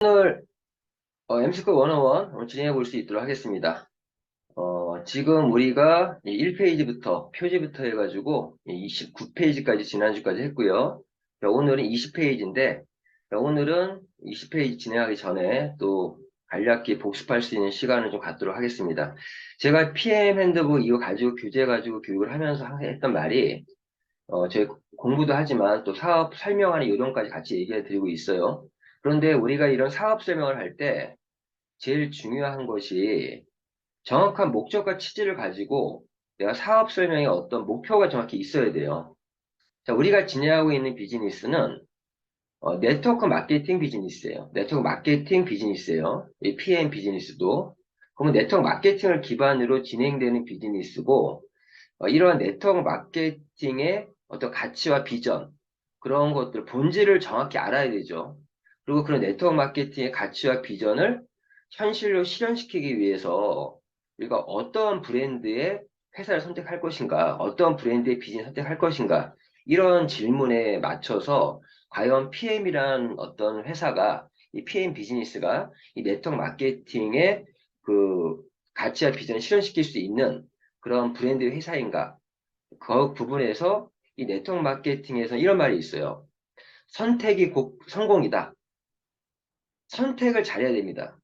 오늘 MSQ 101 오늘 진행해 볼 수 있도록 하겠습니다. 지금 우리가 1페이지부터 표지부터 해가지고 29페이지까지 지난주까지 했고요. 자, 오늘은 20페이지인데 오늘은 20페이지 진행하기 전에 또 간략히 복습할 수 있는 시간을 좀 갖도록 하겠습니다. 제가 PM 핸드북 이거 가지고 교재 가지고 교육을 하면서 했던 말이 저희 공부도 하지만 또 사업 설명하는 요령까지 같이 얘기해 드리고 있어요. 그런데 우리가 이런 사업 설명을 할 때 제일 중요한 것이 정확한 목적과 취지를 가지고 내가 사업 설명에 어떤 목표가 정확히 있어야 돼요. 자, 우리가 진행하고 있는 비즈니스는 네트워크 마케팅 비즈니스예요. 네트워크 마케팅 비즈니스예요. 이 PM 비즈니스도. 그러면 네트워크 마케팅을 기반으로 진행되는 비즈니스고 이러한 네트워크 마케팅의 어떤 가치와 비전, 그런 것들, 본질을 정확히 알아야 되죠. 그리고 그런 네트워크 마케팅의 가치와 비전을 현실로 실현시키기 위해서 우리가 어떤 브랜드의 회사를 선택할 것인가, 어떤 브랜드의 비즈니스 선택할 것인가, 이런 질문에 맞춰서 과연 PM이란 어떤 회사가, 이 PM 비즈니스가 이 네트워크 마케팅의 그 가치와 비전을 실현시킬 수 있는 그런 브랜드 회사인가? 그 부분에서 이 네트워크 마케팅에서 이런 말이 있어요. 선택이 곧 성공이다. 선택을 잘해야 됩니다.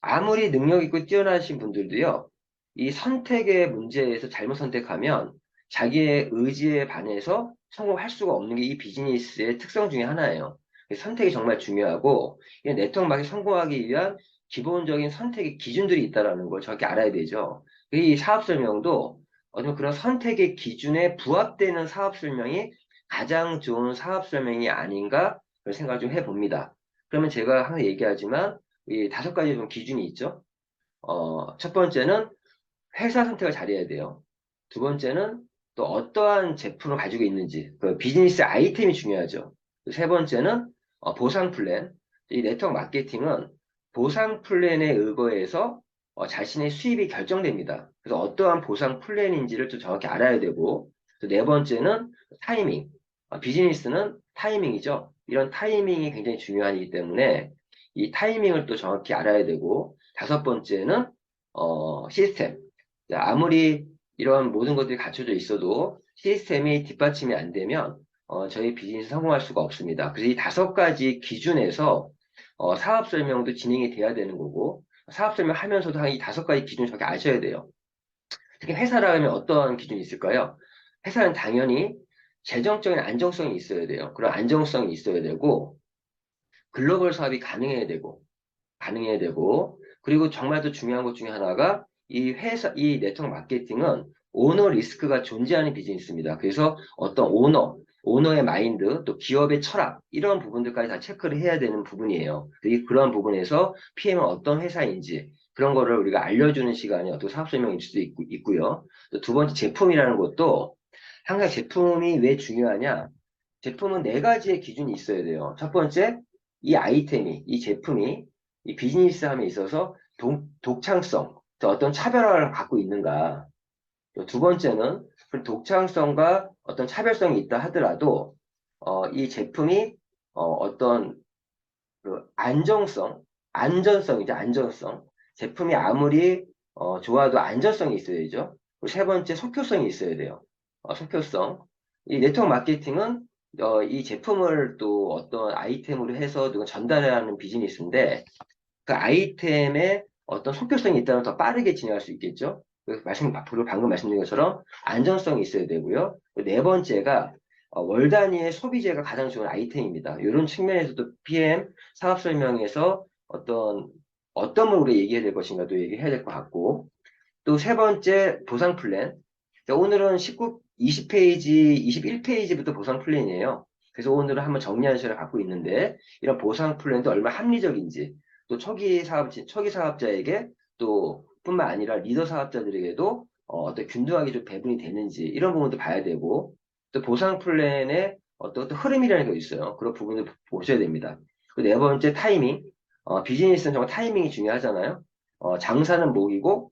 아무리 능력 있고 뛰어나신 분들도요, 이 선택의 문제에서 잘못 선택하면 자기의 의지에 반해서 성공할 수가 없는 게 이 비즈니스의 특성 중에 하나예요. 선택이 정말 중요하고, 이 네트워크 마케팅 성공하기 위한 기본적인 선택의 기준들이 있다는 걸 정확히 알아야 되죠. 이 사업 설명도 어떤 그런 선택의 기준에 부합되는 사업 설명이 가장 좋은 사업 설명이 아닌가 그런 생각을 좀 해봅니다. 그러면 제가 항상 얘기하지만 이 5가지 좀 기준이 있죠. 첫 번째는 회사 선택을 잘해야 돼요. 두 번째는 또 어떠한 제품을 가지고 있는지, 그 비즈니스 아이템이 중요하죠. 세 번째는 보상 플랜. 이 네트워크 마케팅은 보상 플랜에 의거해서 자신의 수입이 결정됩니다. 그래서 어떠한 보상 플랜인지를 또 정확히 알아야 되고, 또 네 번째는 타이밍. 비즈니스는 타이밍이죠. 이런 타이밍이 굉장히 중요하기 때문에 이 타이밍을 또 정확히 알아야 되고, 다섯 번째는 시스템. 자, 아무리 이런 모든 것들이 갖춰져 있어도 시스템이 뒷받침이 안 되면 저희 비즈니스 성공할 수가 없습니다. 그래서 이 5가지 기준에서 사업 설명도 진행이 돼야 되는 거고 사업 설명하면서도 한 이 5가지 기준을 저렇게 아셔야 돼요. 특히 회사라면 어떤 기준이 있을까요? 회사는 당연히 재정적인 안정성이 있어야 돼요. 그런 안정성이 있어야 되고 글로벌 사업이 가능해야 되고, 그리고 정말 더 중요한 것 중에 하나가 이 회사, 이 네트워크 마케팅은 오너 리스크가 존재하는 비즈니스입니다. 그래서 어떤 오너의 마인드, 또 기업의 철학, 이런 부분들까지 다 체크를 해야 되는 부분이에요. 그런 부분에서 PM은 어떤 회사인지, 그런 거를 우리가 알려주는 시간이 어떤 사업 설명일 수도 있고요. 또 두 번째 제품이라는 것도 항상 제품이 왜 중요하냐? 제품은 4가지의 기준이 있어야 돼요. 첫 번째, 이 제품이 이 비즈니스 함에 있어서 독창성, 또 어떤 차별화를 갖고 있는가. 또 두 번째는 그 독창성과 어떤 차별성이 있다 하더라도 이 제품이 어떤 그 안전성이죠, 안전성. 제품이 아무리 좋아도 안전성이 있어야죠. 그리고 세 번째, 속효성이 있어야 돼요. 속효성. 이 네트워크 마케팅은 이 제품을 또 어떤 아이템으로 해서 누가 전달해야 하는 비즈니스인데 그 아이템에 어떤 속효성이 있다면 더 빠르게 진행할 수 있겠죠. 그리고 방금 말씀드린 것처럼 안전성이 있어야 되고요. 네 번째가 월 단위의 소비재가 가장 좋은 아이템입니다. 이런 측면에서도 PM 사업 설명에서 어떤 걸 우리가 얘기해야 될 것인가도 얘기해야 될 것 같고, 또 세 번째 보상 플랜. 자, 오늘은 20페이지, 21페이지부터 보상 플랜이에요. 그래서 오늘은 한번 정리하는 시간을 갖고 있는데, 이런 보상 플랜도 얼마나 합리적인지, 또 초기 사업자에게 또 뿐만 아니라 리더 사업자들에게도 어떤 균등하게 좀 배분이 되는지, 이런 부분도 봐야 되고, 또 보상 플랜에 어떤 흐름이라는 게 있어요. 그런 부분을 보셔야 됩니다. 그 네 번째 타이밍. 비즈니스는 정말 타이밍이 중요하잖아요. 장사는 목이고,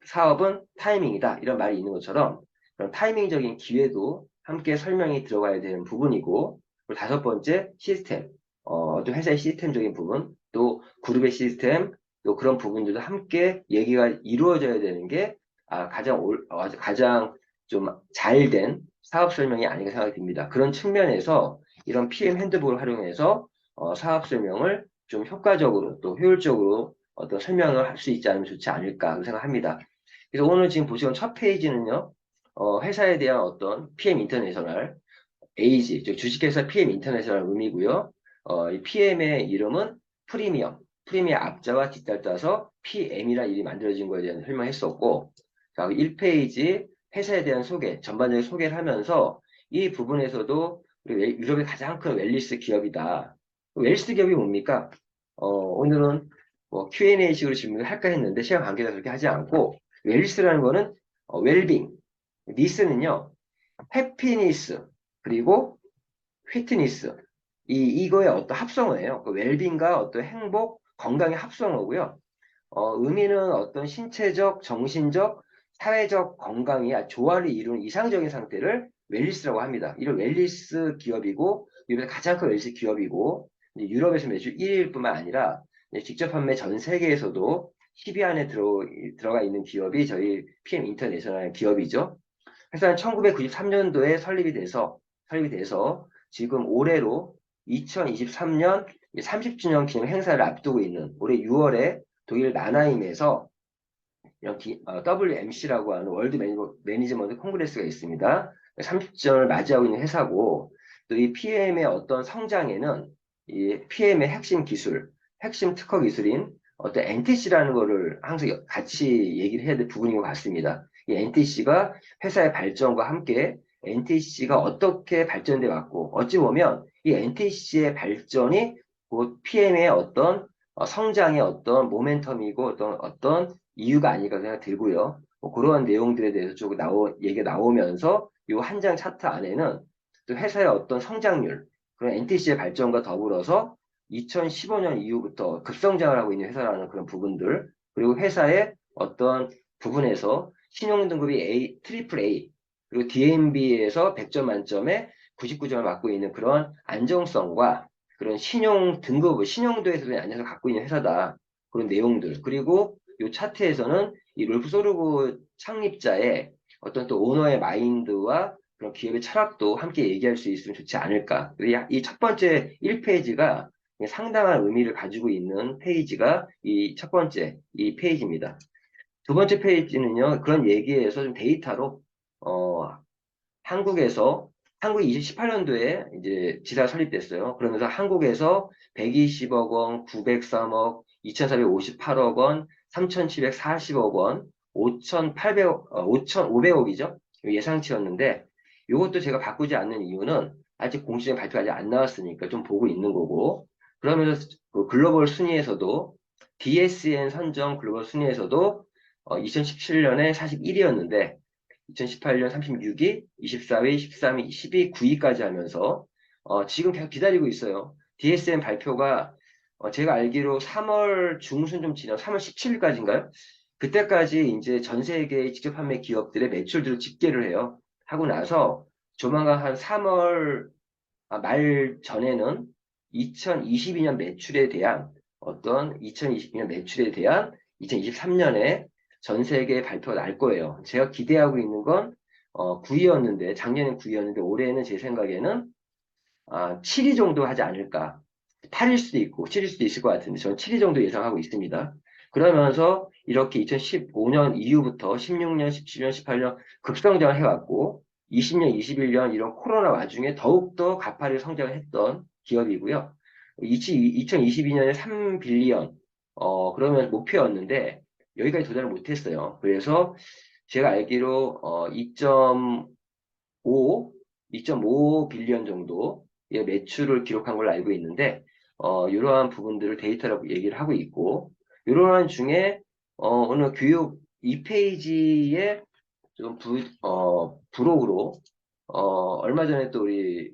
사업은 타이밍이다. 이런 말이 있는 것처럼 그런 타이밍적인 기회도 함께 설명이 들어가야 되는 부분이고, 그리고 다섯 번째 시스템. 또 회사의 시스템적인 부분. 또 그룹의 시스템, 또 그런 부분들도 함께 얘기가 이루어져야 되는 게 가장 좀 잘 된 사업 설명이 아닌가 생각이 듭니다. 그런 측면에서 이런 PM 핸드북을 활용해서 사업 설명을 좀 효과적으로 또 효율적으로 어떤 설명을 할 수 있지 않으면 좋지 않을까 생각합니다. 그래서 오늘 지금 보시는 첫 페이지는요, 회사에 대한 어떤 PM 인터내셔널, 에이지, 즉 주식회사 PM 인터내셔널 의미고요. 이 PM의 이름은 프리미엄 앞자와 뒷자를 따서 PM이라는 이름이 만들어진 거에 대한 설명했었고, 자, 1페이지 회사에 대한 소개, 전반적인 소개를 하면서 이 부분에서도 우리 유럽의 가장 큰 웰리스 기업이다. 웰리스 기업이 뭡니까? 오늘은 뭐 Q&A식으로 질문을 할까 했는데 시간 관계상 그렇게 하지 않고 웰리스라는 거는 웰빙, 니스는요 해피니스 그리고 휘트니스 이거의 어떤 합성어예요. 그 웰빙과 어떤 행복, 건강의 합성어고요. 의미는 어떤 신체적, 정신적, 사회적 건강이 조화를 이루는 이상적인 상태를 웰리스라고 합니다. 이런 웰리스 기업이고 유럽의 가장 큰 웰리스 기업이고 이제 유럽에서 매출 1위일 뿐만 아니라 직접 판매 전 세계에서도 10위 안에 들어가 있는 기업이 저희 PM 인터내셔널 기업이죠. 회사는 1993년도에 설립이 돼서 지금 올해로 2023년 30주년 기념 행사를 앞두고 있는 올해 6월에 독일 나나임에서 WMC라고 하는 월드 매니지먼트 콩그레스가 있습니다. 30주년을 맞이하고 있는 회사고 또 이 PM의 어떤 성장에는 이 PM의 핵심 기술, 핵심 특허 기술인 어떤 NTC라는 거를 항상 같이 얘기를 해야 될 부분인 것 같습니다. 이 NTC가 회사의 발전과 함께 NTC가 어떻게 발전돼 왔고 어찌 보면 이 NTC의 발전이 곧 PM의 어떤 성장의 어떤 모멘텀이고 어떤 이유가 아닐까 생각 들고요. 뭐 그러한 내용들에 대해서 쭉 얘기가 나오면서 이 한 장 차트 안에는 또 회사의 어떤 성장률, 그런 NTC의 발전과 더불어서 2015년 이후부터 급성장을 하고 있는 회사라는 그런 부분들, 그리고 회사의 어떤 부분에서 신용등급이 트리플 A, 그리고 DNB에서 100점 만점에 99점을 받고 있는 그런 안정성과 그런 신용도에서도 안정성을 갖고 있는 회사다. 그런 내용들. 그리고 이 차트에서는 이 롤프 소르그 창립자의 어떤 또 오너의 마인드와 그런 기업의 철학도 함께 얘기할 수 있으면 좋지 않을까. 이 첫 번째 1페이지가 상당한 의미를 가지고 있는 페이지가 이 첫 번째 이 페이지입니다. 두 번째 페이지는요, 그런 얘기에서 좀 데이터로, 한국이 2018년도에 이제 지사가 설립됐어요. 그러면서 한국에서 120억 원, 903억, 2,458억 원, 3,740억 원, 5,500억이죠. 예상치였는데, 이것도 제가 바꾸지 않는 이유는 아직 공시적 발표가 아직 안 나왔으니까 좀 보고 있는 거고, 그러면서 그 글로벌 순위에서도 DSN 선정 글로벌 순위에서도 2017년에 41위였는데 2018년 36위, 24위, 13위, 10위, 9위까지 하면서 지금 계속 기다리고 있어요. DSM 발표가 제가 알기로 3월 중순 좀 지나 3월 17일까지인가요? 그때까지 이제 전 세계의 직접 판매 기업들의 매출들을 집계를 해요. 하고 나서 조만간 한 3월 말 전에는 2022년 매출에 대한 2022년 매출에 대한 2023년에 전 세계 발표가 날 거예요. 제가 기대하고 있는 건 9위였는데 작년엔 9위였는데 올해는 제 생각에는 7위 정도 하지 않을까. 8일 수도 있고 7일 수도 있을 것 같은데 저는 7위 정도 예상하고 있습니다. 그러면서 이렇게 2015년 이후부터 16년, 17년, 18년 급성장을 해왔고 20년, 21년 이런 코로나 와중에 더욱더 가파르게 성장을 했던 기업이고요. 2022년에 3빌리언 그러면 목표였는데 여기까지 도달을 못했어요. 그래서 제가 알기로 2.5 빌리언 정도의 매출을 기록한 걸로 알고 있는데 이러한 부분들을 데이터라고 얘기를 하고 있고 이러한 중에 오늘 교육 2페이지에 좀 부록으로 얼마 전에 또 우리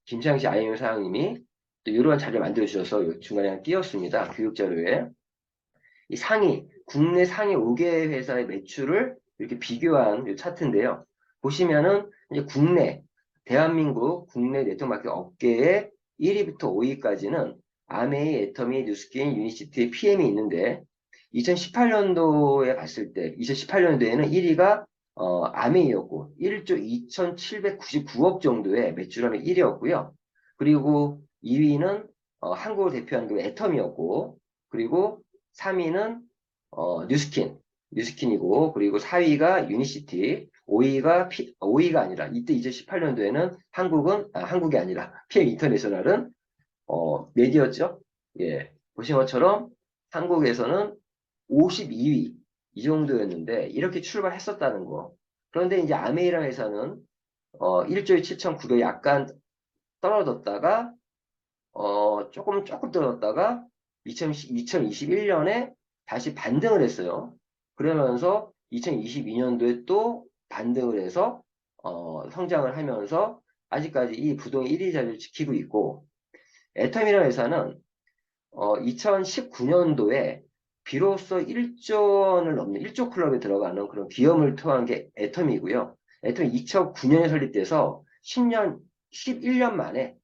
김창식 IM 사장님이 또 이러한 자료를 만들어 주셔서 중간에 띄웠습니다. 교육 자료에 이 국내 상위 5개 회사의 매출을 이렇게 비교한 이 차트인데요. 보시면은 이제 대한민국 국내 네트워크 마케팅 업계의 1위부터 5위까지는 아메이, 애터미, 뉴스킨, 유니시티, PM이 있는데 2018년도에 봤을 때 2018년도에는 1위가 아메이였고 1조 2,799억 정도의 매출하면 1위였고요. 그리고 2위는 한국을 대표하는 그 애텀이었고 그리고 3위는 뉴스킨이고 그리고 4위가 유니시티 5위가 아니라 이때 2018년도에는 한국이 아니라 PM 인터내셔널은 메디였죠. 예. 보신 것처럼 한국에서는 52위 이 정도였는데 이렇게 출발했었다는 거. 그런데 이제 아메이랑 회사는 1조에 7,900 약간 떨어졌다가 조금 떨어졌다가 2021년에 다시 반등을 했어요. 그러면서 2022년도에 또 반등을 해서 성장을 하면서 아직까지 이 부동의 1위 자리를 지키고 있고 애텀이라는 회사는 2019년도에 비로소 1조 원을 넘는 1조 클럽에 들어가는 그런 기염을 토한 게 애텀이고요. 애텀이 2009년에 설립돼서 11년 만에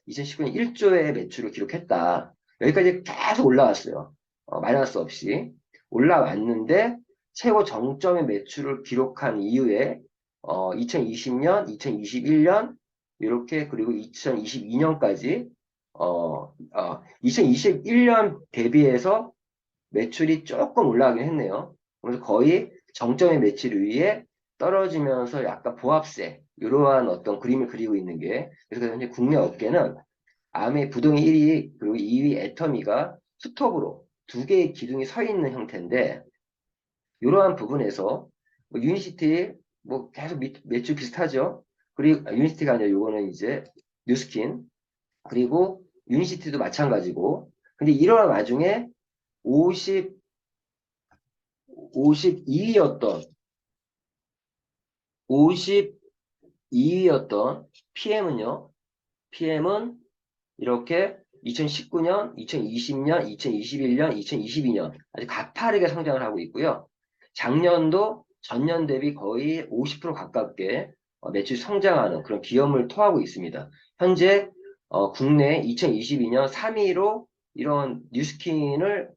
2019년 1조의 매출을 기록했다. 여기까지 계속 올라왔어요. 마이너스 없이 올라왔는데 최고 정점의 매출을 기록한 이후에 2020년, 2021년 이렇게 그리고 2022년까지 2021년 대비해서 매출이 조금 올라가긴 했네요. 그래서 거의 정점의 매출 위에 떨어지면서 약간 보합세 이러한 어떤 그림을 그리고 있는 게 그래서 현재 국내 업계는 아메 부동의 1위 그리고 2위 애터미가 스톱으로 두 개의 기둥이 서 있는 형태인데 이러한 부분에서 뭐 유니시티 뭐 계속 매출 비슷하죠. 그리고 유니시티가 아니라 요거는 이제 뉴스킨 그리고 유니시티도 마찬가지고 근데 이러한 와중에 52위였던 52위였던 PM은 이렇게 2019년, 2020년, 2021년, 2022년 아주 가파르게 성장을 하고 있고요. 작년도 전년 대비 거의 50% 가깝게 매출 성장하는 그런 기염을 토하고 있습니다. 현재 국내 2022년 3위로 이런 뉴스킨을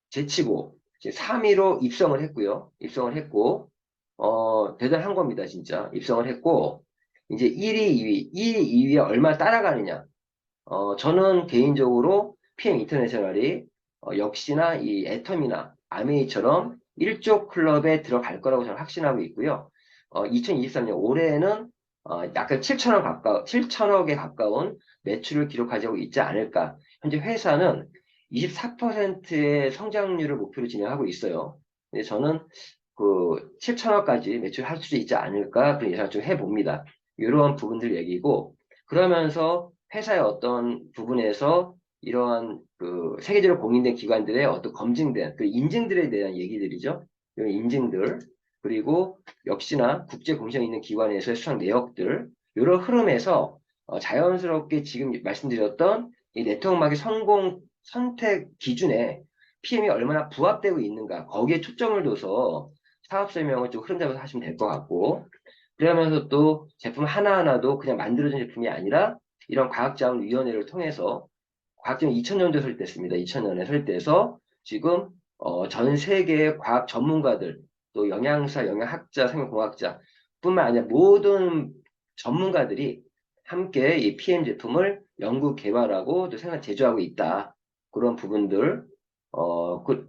제치고 이제 3위로 입성을 했고요. 입성을 했고 대단한 겁니다. 진짜 입성을 했고 이제 1위, 2위에 얼마 따라가느냐 저는 개인적으로 PM 인터내셔널이 역시나 이 애텀이나 아메이처럼 1조 클럽에 들어갈 거라고 저는 확신하고 있고요. 2023년 올해는 약간 7천억에 가까운 매출을 기록하고 있지 않을까. 현재 회사는 24%의 성장률을 목표로 진행하고 있어요. 근데 저는 그 7천억까지 매출할 수 있지 않을까 그런 예상을 좀 해봅니다. 이러한 부분들 얘기고 그러면서 회사의 어떤 부분에서 이러한 그 세계적으로 공인된 기관들의 어떤 검증된 그 인증들에 대한 얘기들이죠. 이런 인증들 그리고 역시나 국제 공신력 있는 기관에서의 수상 내역들 이런 흐름에서 자연스럽게 지금 말씀드렸던 이 네트워크 마켓 성공 선택 기준에 PM이 얼마나 부합되고 있는가 거기에 초점을 둬서 사업 설명을 좀 흐름 잡아서 하시면 될 것 같고 그러면서 또 제품 하나하나도 그냥 만들어진 제품이 아니라 이런 과학자문위원회를 통해서 과학자문 2000년도에 설립됐습니다. 2000년에 설립돼서 지금 전 세계의 과학 전문가들 또 영양사, 영양학자, 생명공학자 뿐만 아니라 모든 전문가들이 함께 이 PM 제품을 연구 개발하고 또 생산 제조하고 있다. 그런 부분들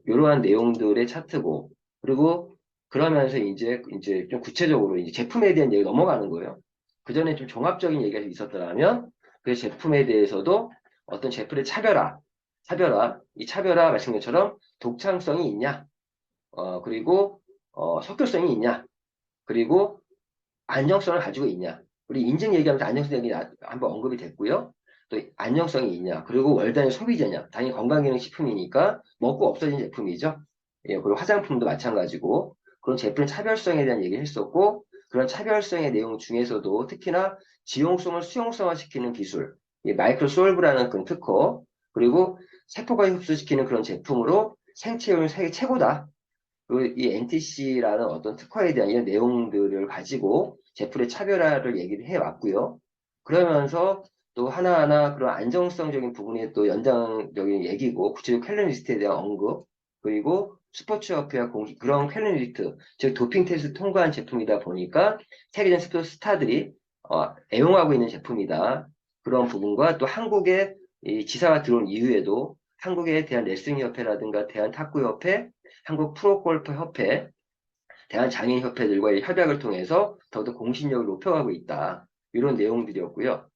이러한 내용들의 차트고 그리고 그러면서 이제 좀 구체적으로 이제 제품에 대한 얘기 넘어가는 거예요. 그 전에 좀 종합적인 얘기가 있었더라면 그 제품에 대해서도 어떤 제품의 이 차별화 말씀 것처럼 독창성이 있냐, 그리고 석교성이 있냐, 그리고 안정성을 가지고 있냐. 우리 인증 얘기하면서 안정성 얘기 한번 언급이 됐고요. 또 안정성이 있냐, 그리고 월단위 소비재냐. 당연히 건강기능식품이니까 먹고 없어진 제품이죠. 예, 그리고 화장품도 마찬가지고 그런 제품의 차별성에 대한 얘기를 했었고 그런 차별성의 내용 중에서도 특히나 지용성을 수용성화시키는 기술, 이 마이크로솔브라는 그런 특허, 그리고 세포가 흡수시키는 그런 제품으로 생체율 세계 최고다. 그리고 이 NTC라는 어떤 특허에 대한 이런 내용들을 가지고 제품의 차별화를 얘기를 해왔고요. 그러면서 또 하나하나 그런 안정성적인 부분이 또 연장적인 얘기고, 구체적 캘린리스트에 대한 언급, 그리고 스포츠협회와 그런 캘린리스트, 즉 도핑 테스트 통과한 제품이다 보니까 세계적인 스포츠 스타들이 애용하고 있는 제품이다. 그런 부분과 또 한국에 이 지사가 들어온 이후에도 한국에 대한 레슬링협회라든가 대한탁구협회, 한국 프로골프협회, 대한장애인협회들과의 협약을 통해서 더욱더 공신력을 높여가고 있다. 이런 내용들이었고요.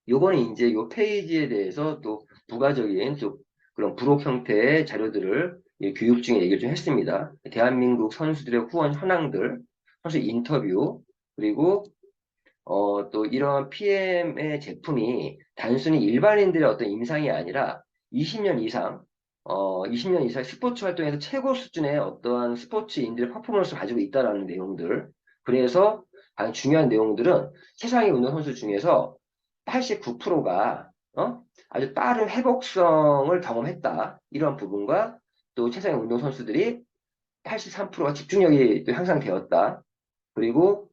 요번에 이제 요 페이지에 대해서 또 부가적인 또 그런 부록 형태의 자료들을 교육 중에 얘기를 좀 했습니다. 대한민국 선수들의 후원 현황들, 선수 인터뷰, 그리고 또 이런 PM의 제품이 단순히 일반인들의 어떤 임상이 아니라 20년 이상, 20년 이상 스포츠 활동에서 최고 수준의 어떠한 스포츠인들의 퍼포먼스를 가지고 있다라는 내용들. 그래서 가장 중요한 내용들은 세상의 운동선수 중에서 89%가 아주 빠른 회복성을 경험했다. 이런 부분과 또 세상의 운동선수들이 83%가 집중력이 또 향상되었다. 그리고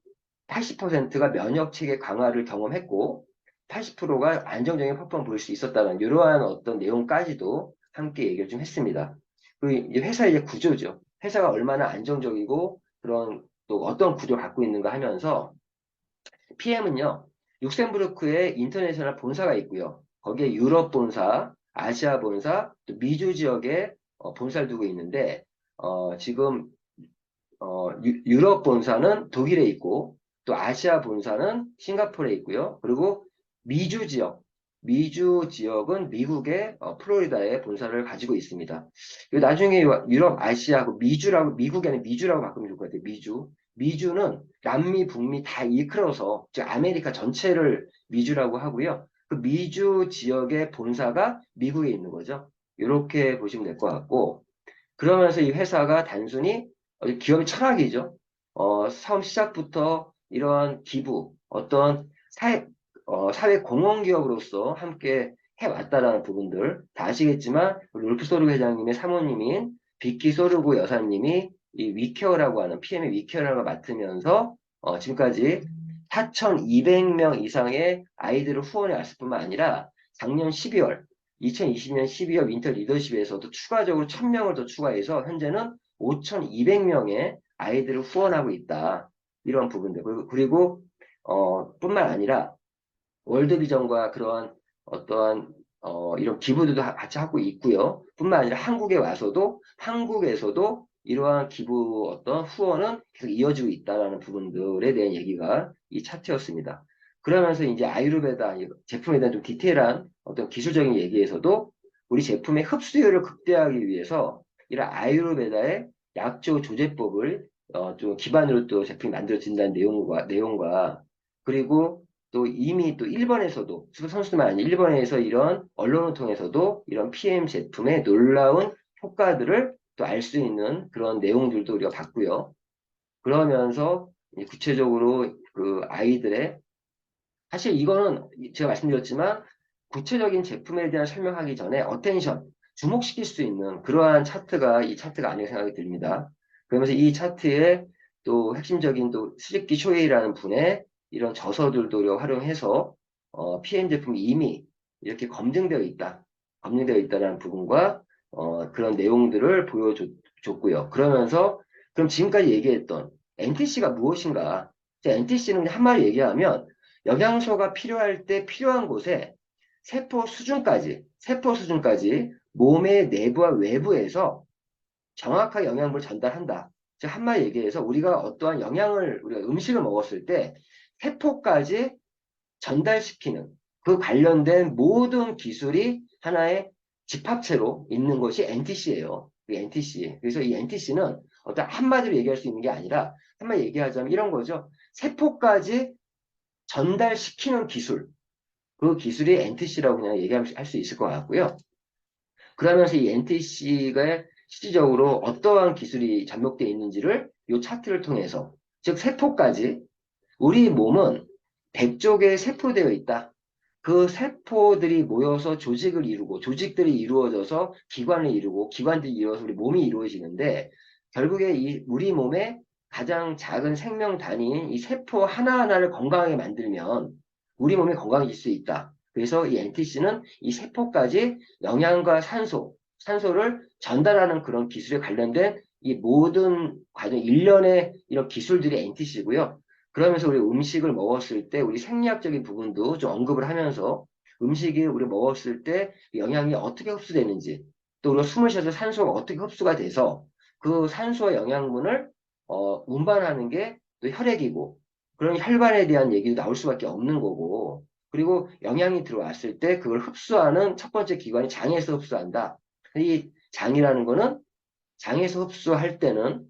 80%가 면역 체계 강화를 경험했고 80%가 안정적인 퍼포먼스 보일 수 있었다는 이러한 어떤 내용까지도 함께 얘기를 좀 했습니다. 그리고 이제 회사의 이제 구조죠. 회사가 얼마나 안정적이고 그런 또 어떤 구조를 갖고 있는가 하면서 PM은요, 룩셈부르크에 인터내셔널 본사가 있고요. 거기에 유럽 본사, 아시아 본사, 또 미주 지역에 본사를 두고 있는데 지금 유럽 본사는 독일에 있고, 또 아시아 본사는 싱가포르에 있고요. 그리고 미주 지역, 미주 지역은 미국의 플로리다에 본사를 가지고 있습니다. 그리고 나중에 유럽, 아시아, 미주라고, 미국에는 미주라고 바꾸면 좋을 것 같아요. 미주. 미주는 남미, 북미 다 이끌어서, 즉 아메리카 전체를 미주라고 하고요. 그 미주 지역의 본사가 미국에 있는 거죠. 이렇게 보시면 될 것 같고, 그러면서 이 회사가 단순히 기업의 철학이죠. 처음 시작부터 이러한 기부, 어떤 사회 공헌 기업으로서 함께 해왔다라는 부분들 다 아시겠지만 롤프 소르그 회장님의 사모님인 비키 소르그 여사님이 이 위케어라고 하는 PM의 위케어라고 맡으면서 지금까지 4,200명 이상의 아이들을 후원해 왔을 뿐만 아니라 작년 12월 2020년 12월 윈터 리더십에서도 추가적으로 1,000명을 더 추가해서 현재는 5,200명의 아이들을 후원하고 있다. 이런 부분들. 그리고 뿐만 아니라 월드비전과 그러한 어떠한 이런 기부들도 같이 하고 있고요. 뿐만 아니라 한국에 와서도 한국에서도 이러한 기부 어떤 후원은 계속 이어지고 있다라는 부분들에 대한 얘기가 이 차트였습니다. 그러면서 이제 아유르베다 제품에 대한 좀 디테일한 어떤 기술적인 얘기에서도 우리 제품의 흡수율을 극대화하기 위해서 이런 아유르베다의 약조 조제법을 좀 기반으로 또 제품이 만들어진다는 내용과 그리고 또 이미 또 일본에서도 선수들만 아니라 일본에서 이런 언론을 통해서도 이런 PM 제품의 놀라운 효과들을 또 알 수 있는 그런 내용들도 우리가 봤고요. 그러면서 구체적으로 그 아이들의 사실 이거는 제가 말씀드렸지만 구체적인 제품에 대한 설명하기 전에 어텐션 주목시킬 수 있는 그러한 차트가 이 차트가 아니라 생각이 듭니다. 그러면서 이 차트에 또 핵심적인 또 스즈키 쇼헤이라는 분의 이런 저서들도 활용해서 PM 제품이 이미 이렇게 검증되어 있다. 검증되어 있다는 부분과 그런 내용들을 보여줬고요. 그러면서 그럼 지금까지 얘기했던 NTC가 무엇인가? NTC는 한마디 얘기하면 영양소가 필요할 때 필요한 곳에 세포 수준까지 몸의 내부와 외부에서 정확하게 영양분을 전달한다. 즉 한마디 얘기해서 우리가 어떠한 우리가 음식을 먹었을 때 세포까지 전달시키는 그 관련된 모든 기술이 하나의 집합체로 있는 것이 NTC예요. NTC. 그래서 이 NTC는 어떤 한마디로 얘기할 수 있는 게 아니라 한마디 얘기하자면 이런 거죠. 세포까지 전달시키는 기술. 그 기술이 NTC라고 그냥 얘기할 수 있을 것 같고요. 그러면서 이 NTC가 실질적으로 어떠한 기술이 접목되어 있는지를 이 차트를 통해서, 즉 세포까지 우리 몸은 100쪽의 세포되어 있다. 그 세포들이 모여서 조직을 이루고 조직들이 이루어져서 기관을 이루고 기관들이 이루어서 우리 몸이 이루어지는데 결국에 우리 몸의 가장 작은 생명 단위인 이 세포 하나하나를 건강하게 만들면 우리 몸이 건강해질 수 있다. 그래서 이 NTC는 이 세포까지 영양과 산소를 전달하는 그런 기술에 관련된 이 모든 과정, 일련의 이런 기술들이 NTC고요. 그러면서 우리 음식을 먹었을 때 우리 생리학적인 부분도 좀 언급을 하면서 음식이 우리 먹었을 때 영양이 어떻게 흡수되는지, 또 우리가 숨을 쉬어서 산소가 어떻게 흡수가 돼서 그 산소와 영양분을 운반하는 게 또 혈액이고, 그런 혈관에 대한 얘기도 나올 수밖에 없는 거고, 그리고 영양이 들어왔을 때 그걸 흡수하는 첫 번째 기관이 장에서 흡수한다. 이 장이라는 거는 장에서 흡수할 때는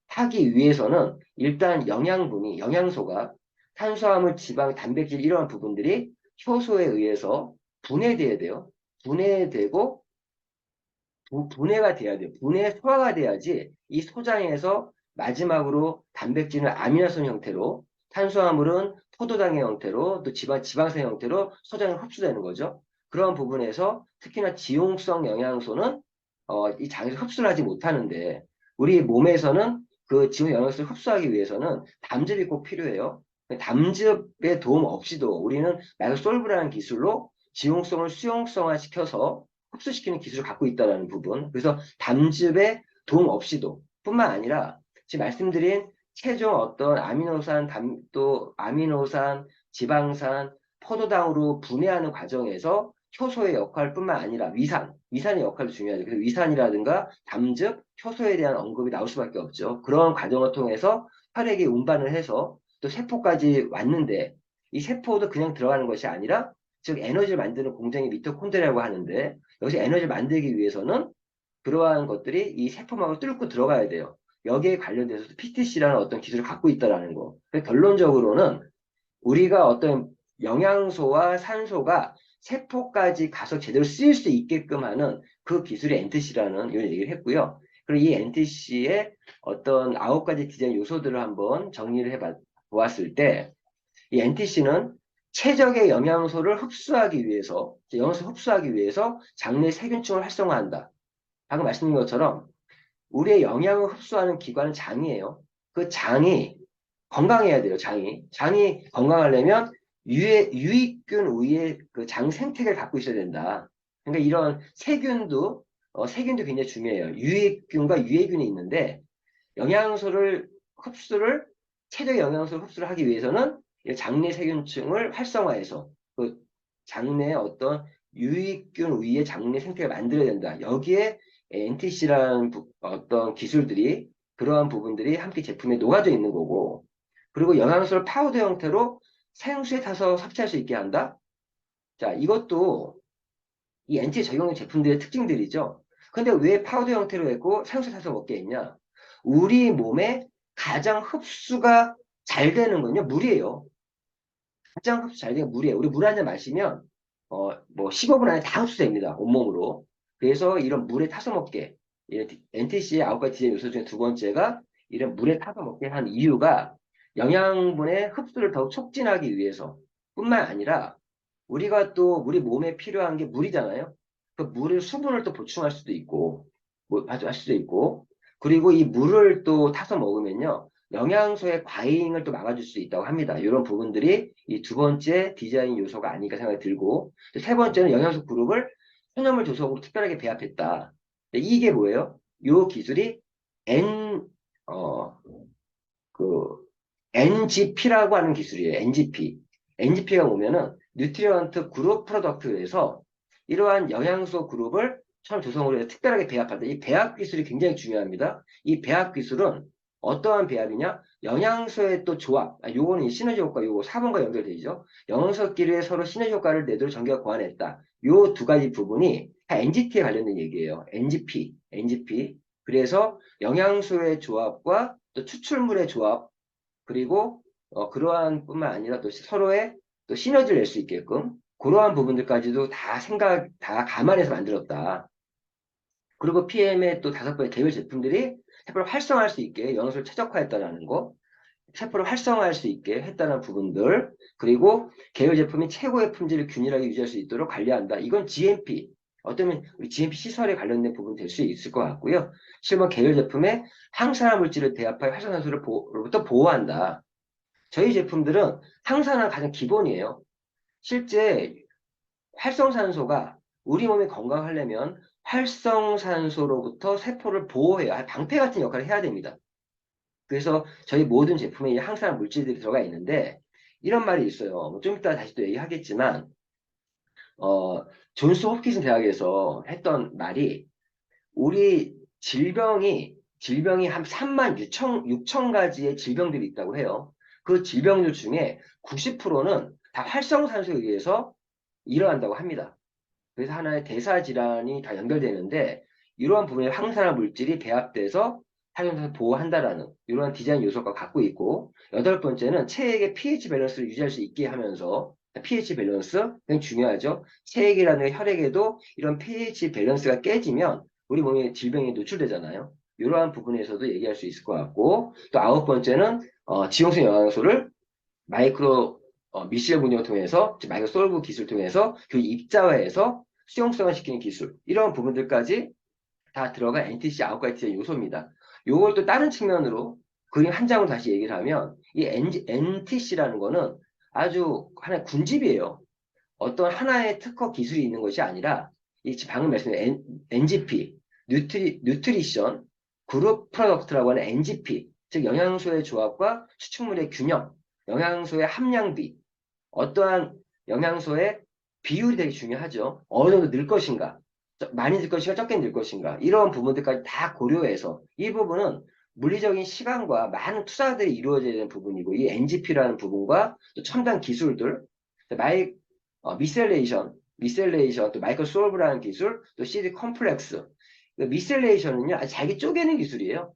하기 위해서는 일단 영양소가 탄수화물, 지방, 단백질 이러한 부분들이 효소에 의해서 분해돼야 돼요. 분해되고 분해가 돼야 돼요. 소화가 돼야지 이 소장에서 마지막으로 단백질은 아미노산 형태로, 탄수화물은 포도당의 형태로, 또 지방산 형태로 소장에 흡수되는 거죠. 그런 부분에서 특히나 지용성 영양소는 이 장에서 흡수를 하지 못하는데, 우리 몸에서는 그 지용 영양소를 흡수하기 위해서는 담즙이 꼭 필요해요. 담즙의 도움 없이도 우리는 마이크로솔브라는 기술로 지용성을 수용성화 시켜서 흡수시키는 기술을 갖고 있다는 부분. 그래서 담즙의 도움 없이도 뿐만 아니라 지금 말씀드린 최종 어떤 또 아미노산, 지방산, 포도당으로 분해하는 과정에서 효소의 역할뿐만 아니라 위산의 역할도 중요하죠. 그래서 위산이라든가 담즙, 효소에 대한 언급이 나올 수밖에 없죠. 그런 과정을 통해서 혈액이 운반을 해서 또 세포까지 왔는데, 이 세포도 그냥 들어가는 것이 아니라 즉 에너지를 만드는 공장이 미토콘드리아라고 하는데, 여기서 에너지를 만들기 위해서는 그러한 것들이 이 세포막을 뚫고 들어가야 돼요. 여기에 관련돼서 PTC라는 어떤 기술을 갖고 있다는 거. 결론적으로는 우리가 어떤 영양소와 산소가 세포까지 가서 제대로 쓰일 수 있게끔 하는 그 기술이 NTC라는 이런 얘기를 했고요. 그리고 이 NTC의 어떤 9가지 디자인 요소들을 한번 정리를 보았을 때, 이 NTC는 최적의 영양소 흡수하기 위해서 장내 세균층을 활성화한다. 방금 말씀드린 것처럼 우리의 영양을 흡수하는 기관은 장이에요. 그 장이 건강해야 돼요. 장이 건강하려면 유익균 우위의 그 장 생태계를 갖고 있어야 된다. 그러니까 이런 세균도 굉장히 중요해요. 유익균과 유해균이 있는데, 영양소를 흡수를 최적 영양소를 흡수를 하기 위해서는 이 장내 세균층을 활성화해서 그 장내에 어떤 유익균 위의 장내 생태를 만들어야 된다. 여기에 NTC라는 어떤 기술들이, 그러한 부분들이 함께 제품에 녹아져 있는 거고, 그리고 영양소를 파우더 형태로 생수에 타서 섭취할 수 있게 한다. 자, 이것도 이 NTC 적용된 제품들의 특징들이죠. 근데 왜 파우더 형태로 했고 생수에 타서 먹게 했냐? 우리 몸에 가장 흡수가 잘 되는 건요, 물이에요. 가장 흡수 잘 되는 게 물이에요. 우리 물 한 잔 마시면, 뭐 15분 안에 다 흡수됩니다. 온몸으로. 그래서 이런 물에 타서 먹게, NTC의 9가지 디자인 요소 중에 두 번째가 이런 물에 타서 먹게 한 이유가 영양분의 흡수를 더욱 촉진하기 위해서 뿐만 아니라, 우리 몸에 필요한 게 물이잖아요. 그 물을 수분을 또 보충할 수도 있고, 할 수도 있고, 그리고 이 물을 또 타서 먹으면요, 영양소의 과잉을 또 막아줄 수 있다고 합니다. 이런 부분들이 이 두 번째 디자인 요소가 아닐까 생각이 들고, 세 번째는 영양소 그룹을 천연물 조성으로 특별하게 배합했다. 이게 뭐예요? 이 기술이 N, 어, 그, NGP라고 하는 기술이에요. NGP. NGP가 보면은 뉴트리언트 그룹 프로덕트에서 이러한 영양소 그룹을 처음 조성으로 해서 특별하게 배합한다. 이 배합 기술이 굉장히 중요합니다. 이 배합 기술은 어떠한 배합이냐? 영양소의 또 조합. 요거는 시너지 효과, 요거 4번과 연결되죠. 영양소끼리 서로 시너지 효과를 내도록 전기가 고안했다. 요 두 가지 부분이 다 NGP에 관련된 얘기예요. NGP. 그래서 영양소의 조합과 또 추출물의 조합, 그리고 그러한 뿐만 아니라 또 서로의 또 시너지를 낼 수 있게끔 그러한 부분들까지도 다 감안해서 만들었다. 그리고 PM의 또 5번의 개별 제품들이 세포를 활성화할 수 있게 영양소를 최적화했다는 거, 세포를 활성화할 수 있게 했다는 부분들, 그리고 계열 제품이 최고의 품질을 균일하게 유지할 수 있도록 관리한다. 이건 GMP, 어쩌면 우리 GMP 시설에 관련된 부분 될 수 있을 것 같고요. 실제 계열 제품에 항산화 물질을 배합하여 활성산소로부터 보호한다. 저희 제품들은 항산화가 가장 기본이에요. 실제 활성산소가 우리 몸이 건강하려면 활성산소로부터 세포를 보호해야, 방패 같은 역할을 해야 됩니다. 그래서 저희 모든 제품에 항산화 물질들이 들어가 있는데, 이런 말이 있어요. 좀 이따 다시 또 얘기하겠지만, 어, 존스 홉킨스 대학에서 했던 말이, 우리 질병이 한 3만 6천 가지의 질병들이 있다고 해요. 그 질병들 중에 90%는 다 활성산소에 의해서 일어난다고 합니다. 그래서 하나의 대사 질환이 다 연결되는데, 이러한 부분에 항산화 물질이 배합돼서 항산화를 보호한다라는 이러한 디자인 요소가 갖고 있고, 여덟 번째는 체액의 pH 밸런스를 유지할 수 있게 하면서, pH 밸런스 굉장히 중요하죠. 체액이라는 게 혈액에도 이런 pH 밸런스가 깨지면 우리 몸에 질병에 노출되잖아요. 이러한 부분에서도 얘기할 수 있을 것 같고, 또 아홉 번째는 지용성 영양소를 마이크로 미실 분석을 통해서, 마이크로 솔브 기술을 통해서 그 입자화해서 수용성을 시키는 기술, 이런 부분들까지 다 들어간 NTC 아홉 가지 요소입니다. 요걸 또 다른 측면으로 그림 한 장으로 다시 얘기를 하면, 이 NTC라는 거는 아주 하나의 군집이에요. 어떤 하나의 특허 기술이 있는 것이 아니라, 이 방금 말씀드린 NGP, 뉴트리션 그룹 프로덕트라고 하는 NGP, 즉 영양소의 조합과 수축물의 균형, 영양소의 함량비, 어떠한 영양소의 비율이 되게 중요하죠. 어느 정도 늘 것인가, 많이 늘 것인가, 적게 늘 것인가, 이런 부분들까지 다 고려해서, 이 부분은 물리적인 시간과 많은 투자들이 이루어져야 되는 부분이고, 이 NGP라는 부분과 또 첨단 기술들, 마이 미셀레이션, 또 마이크로 솔브라는 기술, 또 CD 컴플렉스. 미셀레이션은요, 아주 잘게 쪼개는 기술이에요.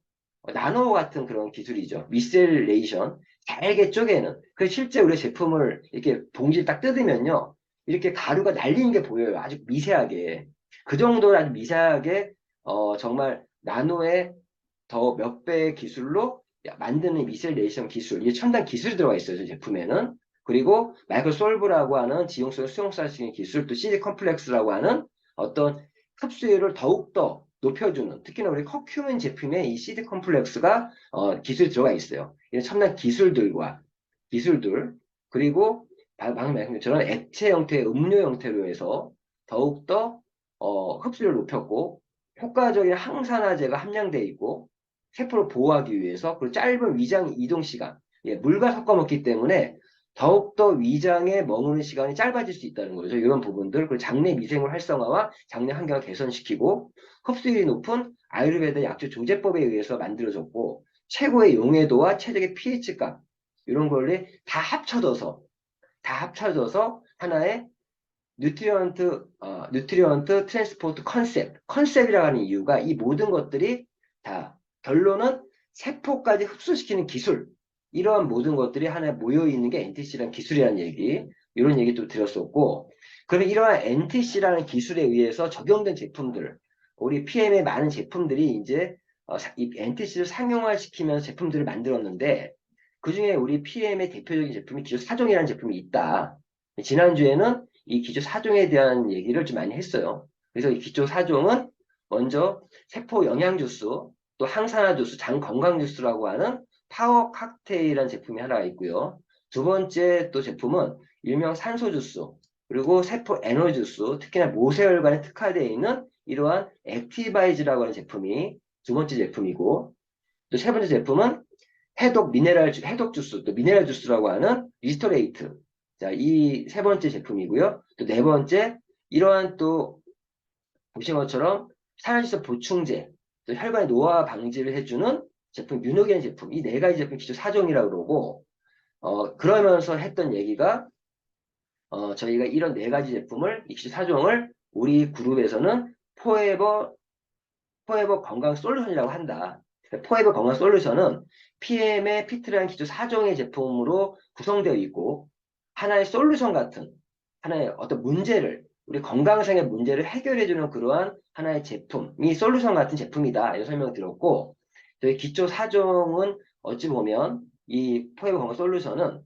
나노 같은 그런 기술이죠. 미셀레이션, 잘게 쪼개는. 그래서 실제 우리 제품을 이렇게 봉지를 딱 뜯으면요, 이렇게 가루가 날리는 게 보여요. 아주 미세하게. 그 정도로 아주 미세하게, 정말 나노의 더 몇 배의 기술로 만드는 미셀레이션 기술, 이게 첨단 기술이 들어가 있어요, 저 제품에는. 그리고 마이크로 솔브라고 하는 지용성을 수용할 기술, 또 CD 컴플렉스라고 하는 어떤 흡수율을 더욱더 높여주는, 특히나 우리 커큐민 제품에 이 CD 컴플렉스가 기술이 들어가 있어요. 이런 첨단 기술들, 그리고 방금 말씀드린 것처럼 액체 형태의 음료 형태로 해서 더욱더 흡수율을 높였고, 효과적인 항산화제가 함량되어 있고, 세포를 보호하기 위해서, 그리고 짧은 위장 이동 시간, 물과 섞어 먹기 때문에 더욱더 위장에 머무는 시간이 짧아질 수 있다는 거죠. 이런 부분들, 그리고 장내 미생물 활성화와 장내 환경을 개선시키고, 흡수율이 높은 아유르베다 약초 조제법에 의해서 만들어졌고, 최고의 용해도와 최적의 pH값, 이런 걸로 다 합쳐져서 하나의 뉴트리언트 트랜스포트 컨셉이라고 하는 이유가, 이 모든 것들이 다 결론은 세포까지 흡수시키는 기술, 이러한 모든 것들이 하나에 모여 있는 게 NTC라는 기술이라는 얘기, 이런 얘기 도 드렸었고, 그러면 이러한 NTC라는 기술에 의해서 적용된 제품들, 우리 PM의 많은 제품들이 이제 이 NTC를 상용화시키면서 제품들을 만들었는데, 그 중에 우리 PM의 대표적인 제품이 기조 4종이라는 제품이 있다. 지난주에는 이 기조 4종에 대한 얘기를 좀 많이 했어요. 그래서 이 기조 4종은 먼저 세포 영양 주스, 또 항산화 주스, 장 건강 주스라고 하는 파워 칵테일이라는 제품이 하나가 있고요. 두 번째 또 제품은 일명 산소 주스, 그리고 세포 에너지 주스, 특히나 모세혈관에 특화되어 있는 이러한 액티바이즈라고 하는 제품이 두 번째 제품이고, 또 세 번째 제품은 해독 주스, 또 미네랄 주스라고 하는 리스토레이트. 자, 이 세 번째 제품이고요. 또 네 번째, 이러한 또 보신 것처럼 산화질소 보충제, 또 혈관의 노화 방지를 해주는 제품, 유노겐 제품, 이 네 가지 제품 기초 4종이라고 그러고, 그러면서 했던 얘기가, 저희가 이런 네 가지 제품을, 이 기초 4종을 우리 그룹에서는 포에버 건강 솔루션이라고 한다. 포에버 건강 솔루션은 PM의 피트라는 기초 4종의 제품으로 구성되어 있고, 하나의 솔루션 같은, 하나의 어떤 문제를, 우리 건강상의 문제를 해결해주는 그러한 하나의 제품이 솔루션 같은 제품이다, 이런 설명을 드렸고, 저희 기초 4종은 어찌 보면 이 포에버 건강 솔루션은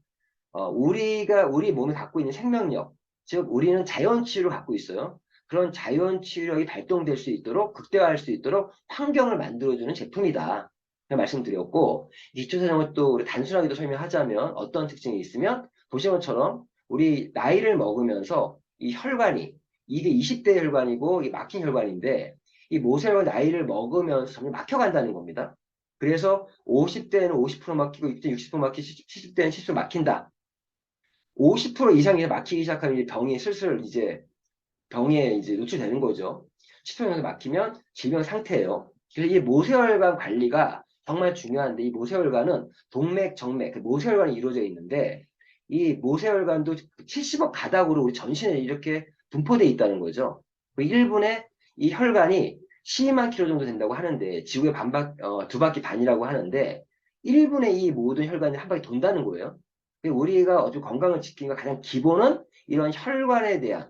우리 몸이 갖고 있는 생명력, 즉 우리는 자연 치유를 갖고 있어요. 그런 자연 치유력이 발동될 수 있도록, 극대화할 수 있도록 환경을 만들어주는 제품이다, 말씀드렸고, 기초사정을 또 우리 단순하게도 설명하자면 어떤 특징이 있으면, 보신 것처럼 우리 나이를 먹으면서 이 혈관이 이게 20대 혈관이고 이 막힌 혈관인데 이 모세혈관 나이를 먹으면서 점점 막혀간다는 겁니다. 그래서 50대는 50% 막히고 60대는 60% 막히고 70대는 70% 막힌다. 50% 이상이 막히기 시작하면 이제 병이 슬슬 이제 병에 이제 노출되는 거죠. 10% 정도 막히면 질병 상태예요. 그래서 이 모세혈관 관리가 정말 중요한데 이 모세혈관은 동맥, 정맥, 그 모세혈관이 이루어져 있는데 이 모세혈관도 70억 가닥으로 우리 전신에 이렇게 분포되어 있다는 거죠. 그 1분에 이 혈관이 12만 킬로 정도 된다고 하는데 지구의 두 바퀴 반이라고 하는데 1분에 이 모든 혈관이 한 바퀴 돈다는 거예요. 우리가 아주 건강을 지키는 가장 기본은 이런 혈관에 대한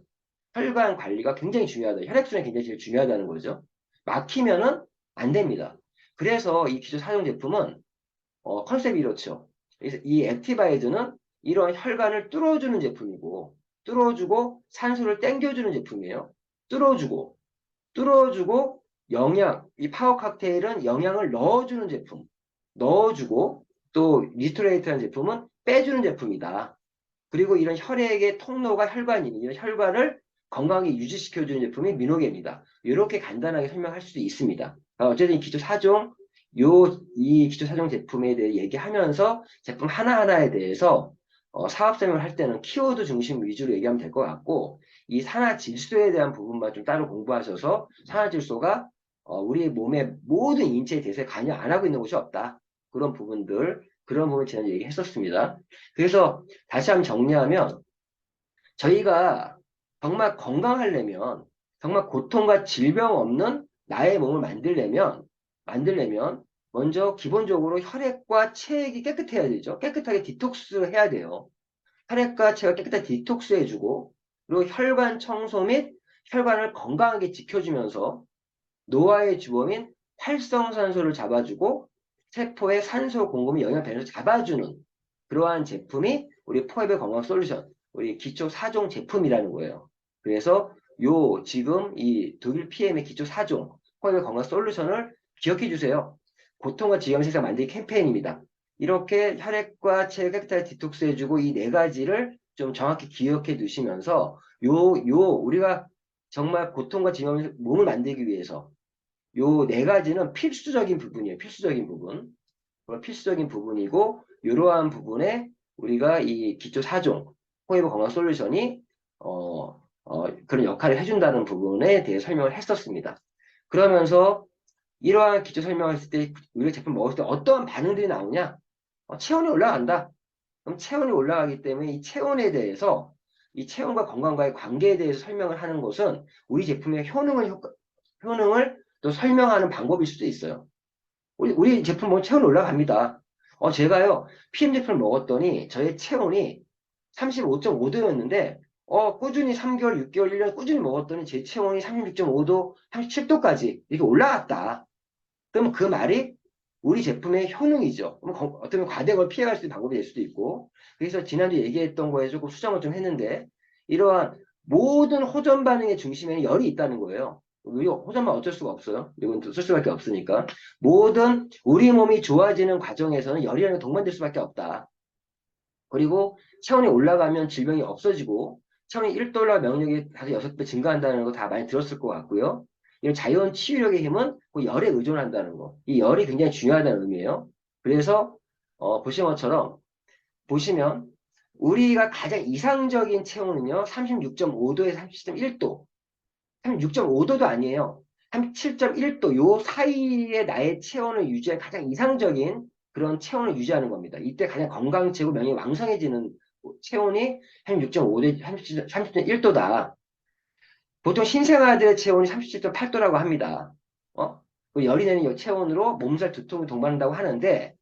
혈관 관리가 굉장히 중요하다. 혈액순환이 굉장히 제일 중요하다는 거죠. 막히면은 안 됩니다. 그래서 이 기초 사용 제품은 컨셉이 이렇죠. 그래서 이 액티바이즈는 이런 혈관을 뚫어주는 제품이고 뚫어주고 산소를 땡겨주는 제품이에요. 뚫어주고 뚫어주고 이 파워 칵테일은 영양을 넣어주는 제품. 넣어주고 또 리스토레이트라는 제품은 빼주는 제품이다. 그리고 이런 혈액의 통로가 혈관이니 이런 혈관을 건강하게 유지시켜주는 제품이 미노게입니다. 이렇게 간단하게 설명할 수도 있습니다. 어쨌든 이 기초 사정 제품에 대해 얘기하면서 제품 하나하나에 대해서 사업 설명을 할 때는 키워드 중심 위주로 얘기하면 될 것 같고 이 산화 질소에 대한 부분만 좀 따로 공부하셔서 산화 질소가 우리 몸의 모든 인체에 대해서 관여 안 하고 있는 곳이 없다. 그런 부분 지난 얘기했었습니다. 그래서 다시 한번 정리하면 저희가 정말 건강하려면 정말 고통과 질병 없는 나의 몸을 만들려면 먼저 기본적으로 혈액과 체액이 깨끗해야 되죠. 깨끗하게 디톡스 해야 돼요. 혈액과 체가 깨끗하게 디톡스 해주고 그리고 혈관 청소 및 혈관을 건강하게 지켜주면서 노화의 주범인 활성산소를 잡아주고 세포의 산소 공급이 영양 밸런스 잡아주는 그러한 제품이 우리 포에버 건강 솔루션, 우리 기초 4종 제품이라는 거예요. 그래서 지금 이 독일 PM의 기초 4종 포에버 건강 솔루션을 기억해 주세요. 고통과 질병 세상 만들기 캠페인입니다. 이렇게 혈액과 체를 깨끗하게 디톡스 해주고 이 네 가지를 좀 정확히 기억해 두시면서 우리가 정말 고통과 질병 몸을 만들기 위해서 요 네 가지는 필수적인 부분이에요. 필수적인 부분. 필수적인 부분이고 이러한 부분에 우리가 이 기초 4종 포에버 건강 솔루션이 그런 역할을 해준다는 부분에 대해 설명을 했었습니다. 그러면서 이러한 기초 설명을 했을 때 우리가 제품 먹을 때 어떠한 반응들이 나오냐? 체온이 올라간다. 그럼 체온이 올라가기 때문에 이 체온에 대해서 이 체온과 건강과의 관계에 대해서 설명을 하는 것은 우리 제품의 효능을 또 설명하는 방법일 수도 있어요. 우리 제품 뭐 체온 올라갑니다. 제가요, PM 제품을 먹었더니 저의 체온이 35.5도였는데, 꾸준히 3개월, 6개월, 1년 꾸준히 먹었더니 제 체온이 36.5도, 37도까지 이렇게 올라갔다. 그러면 그 말이 우리 제품의 효능이죠. 어떻게 보면 과대걸 피해갈 수 있는 방법이 될 수도 있고. 그래서 지난주 얘기했던 거에 조금 수정을 좀 했는데, 이러한 모든 호전 반응의 중심에는 열이 있다는 거예요. 호전만 어쩔 수가 없어요. 이건 쓸 수밖에 없으니까. 모든 우리 몸이 좋아지는 과정에서는 열이라는 게 동반될 수밖에 없다. 그리고 체온이 올라가면 질병이 없어지고 체온이 1도 올라 면역력이 5, 6배 증가한다는 거 다 많이 들었을 것 같고요. 이런 자연 치유력의 힘은 그 열에 의존한다는 거. 이 열이 굉장히 중요하다는 의미예요. 그래서 보신 것처럼 보시면 우리가 가장 이상적인 체온은요. 36.5도에서 37.1도. 36.5도도 아니에요. 37.1도 요 사이에 나의 체온을 유지한 가장 이상적인 그런 체온을 유지하는 겁니다. 이때 가장 건강체고 면역이 왕성해지는 체온이 36.5도, 37.1도다. 보통 신생아들의 체온이 37.8도라고 합니다. 그 열이 내는 이 체온으로 몸살 두통을 동반한다고 하는데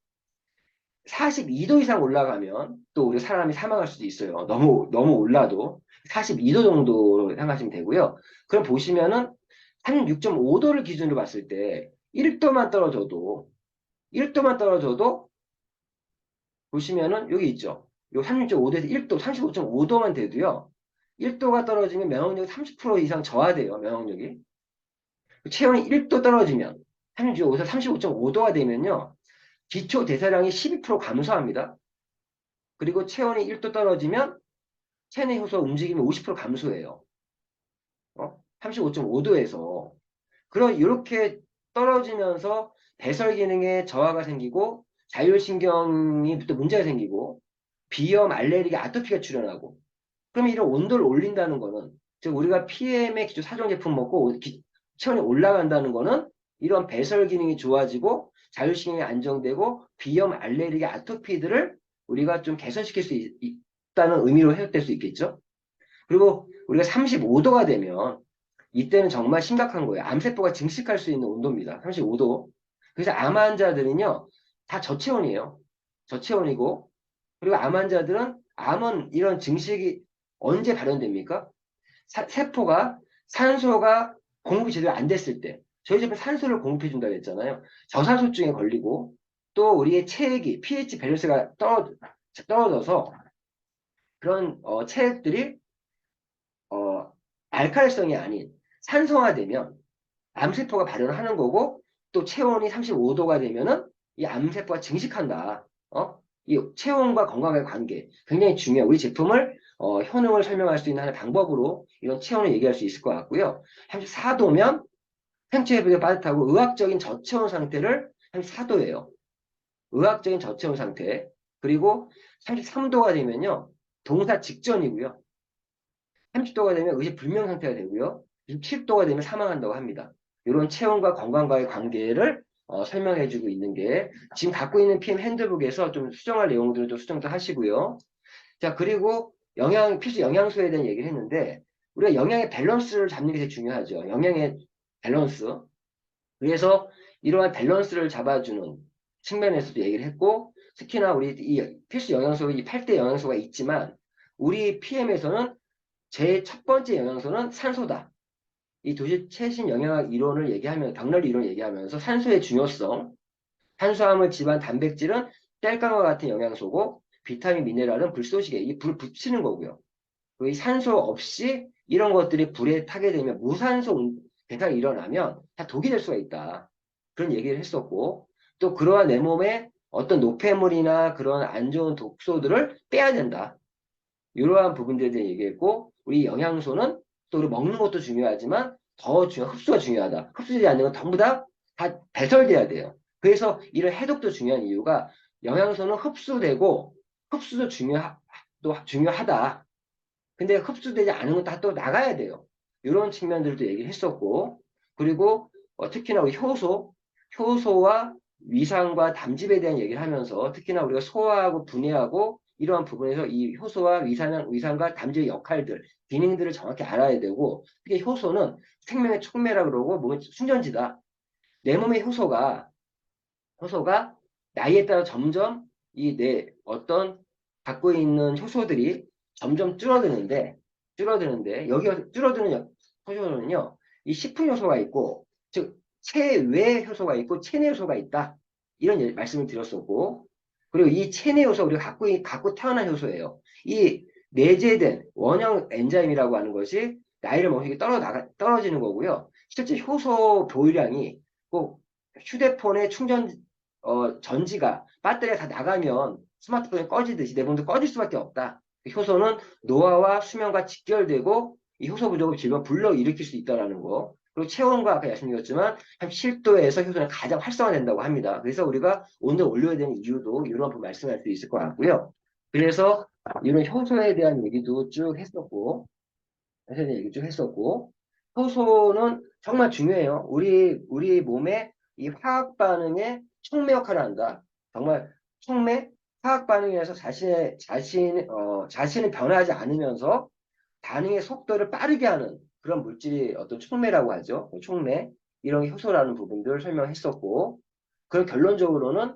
42도 이상 올라가면 또 우리 사람이 사망할 수도 있어요. 너무 올라도 42도 정도 생각하시면 되고요. 그럼 보시면은 36.5도를 기준으로 봤을 때 1도만 떨어져도 보시면은 여기 있죠. 요 36.5도에서 1도, 35.5도만 돼도요. 1도가 떨어지면 면역력이 30% 이상 저하돼요. 면역력이. 체온이 1도 떨어지면 36.5에서 35.5도가 되면요. 기초 대사량이 12% 감소합니다. 그리고 체온이 1도 떨어지면 체내 효소 움직임이 50% 감소해요. 35.5도에서. 그런 이렇게 떨어지면서 배설 기능에 저하가 생기고 자율신경이 또 문제가 생기고 비염, 알레르기, 아토피가 출현하고 그럼 이런 온도를 올린다는 거는 즉 우리가 PM의 기초 사정 제품 먹고 체온이 올라간다는 거는 이런 배설 기능이 좋아지고 자율신경이 안정되고 비염, 알레르기, 아토피들을 우리가 좀 개선시킬 수 있다는 의미로 해석될 수 있겠죠. 그리고 우리가 35도가 되면 이때는 정말 심각한 거예요. 암세포가 증식할 수 있는 온도입니다. 35도. 그래서 암 환자들은요, 다 저체온이에요. 저체온이고, 그리고 암 환자들은, 암은 이런 증식이 언제 발현됩니까? 세포가 산소가 공급이 제대로 안 됐을 때, 저희 집에 산소를 공급해 준다고 했잖아요. 저산소증에 걸리고, 또 우리의 체액이, pH 밸런스가 떨어져서 그런 체액들이 알칼리성이 아닌 산성화되면 암세포가 발현을 하는 거고 또 체온이 35도가 되면은 이 암세포가 증식한다. 이 체온과 건강의 관계 굉장히 중요해요. 우리 제품을 효능을 설명할 수 있는 하나의 방법으로 이런 체온을 얘기할 수 있을 것 같고요. 34도면 생체회복에 빠듯하고 의학적인 저체온 상태를 34도예요. 의학적인 저체온 상태. 그리고 33도가 되면요. 동사 직전이고요. 30도가 되면 의식 불명 상태가 되고요. 27도가 되면 사망한다고 합니다. 이런 체온과 건강과의 관계를 설명해주고 있는 게 지금 갖고 있는 PM 핸드북에서 좀 수정할 내용들을 좀 수정도 하시고요. 자, 그리고 필수 영양소에 대한 얘기를 했는데 우리가 영양의 밸런스를 잡는 게 되게 중요하죠. 영양의 밸런스. 그래서 이러한 밸런스를 잡아주는 측면에서도 얘기를 했고 특히나 우리 이 필수 영양소, 이 8대 영양소가 있지만 우리 PM에서는 제 첫 번째 영양소는 산소다. 이 도시 최신 영양학 이론을 얘기하면, 박널리 이론을 얘기하면서 산소의 중요성, 탄수화물, 지방, 단백질은 땔감과 같은 영양소고, 비타민, 미네랄은 불쏘시개, 이 불을 붙이는 거고요. 이 산소 없이 이런 것들이 불에 타게 되면 무산소 대상이 일어나면 다 독이 될 수가 있다. 그런 얘기를 했었고, 또 그러한 내 몸에 어떤 노폐물이나 그런 안 좋은 독소들을 빼야 된다. 이러한 부분들에 대해 얘기했고 우리 영양소는 또 우리 먹는 것도 중요하지만 더 흡수가 중요하다. 흡수되지 않는 건 전부 다 배설돼야 돼요. 그래서 이런 해독도 중요한 이유가 영양소는 흡수되고 흡수도 또 중요하다. 근데 흡수되지 않은 건 다 또 나가야 돼요. 이런 측면들도 얘기를 했었고 그리고 특히나 우리 효소와 위산과 담즙에 대한 얘기를 하면서 특히나 우리가 소화하고 분해하고 이러한 부분에서 이 효소와 위산과 담즙의 역할들, 기능들을 정확히 알아야 되고 특히 효소는 생명의 촉매라 그러고 몸의 충전지다. 내 몸의 효소가 나이에 따라 점점 이 내 어떤 갖고 있는 효소들이 점점 줄어드는데 여기가 줄어드는 효소는요. 이 식품 효소가 있고 즉 체외 효소가 있고 체내 효소가 있다. 이런 말씀을 드렸었고 그리고 이 체내 효소 우리가 갖고 태어난 효소예요. 이 내재된 원형 엔자임이라고 하는 것이 나이를 먹으면 떨어지는 거고요. 실제 효소 보유량이 꼭 휴대폰의 전지가 배터리가 다 나가면 스마트폰이 꺼지듯이 내 몸도 꺼질 수밖에 없다. 효소는 노화와 수명과 직결되고 이 효소 부족을 질병 불러일으킬 수 있다는 거. 그리고 체온과 아까 말씀드렸지만 한 7도에서 효소는 가장 활성화된다고 합니다. 그래서 우리가 온도를 올려야 되는 이유도 이런 부분 말씀할 수 있을 것 같고요. 그래서 이런 효소에 대한 얘기도 쭉 했었고, 효소는 정말 중요해요. 우리 몸에 이 화학 반응에 촉매 역할을 한다. 정말 촉매, 화학 반응에서 자신은 변하지 않으면서 반응의 속도를 빠르게 하는 그런 물질이 어떤 촉매라고 하죠. 촉매. 이런 게 효소라는 부분들 설명했었고, 그럼 결론적으로는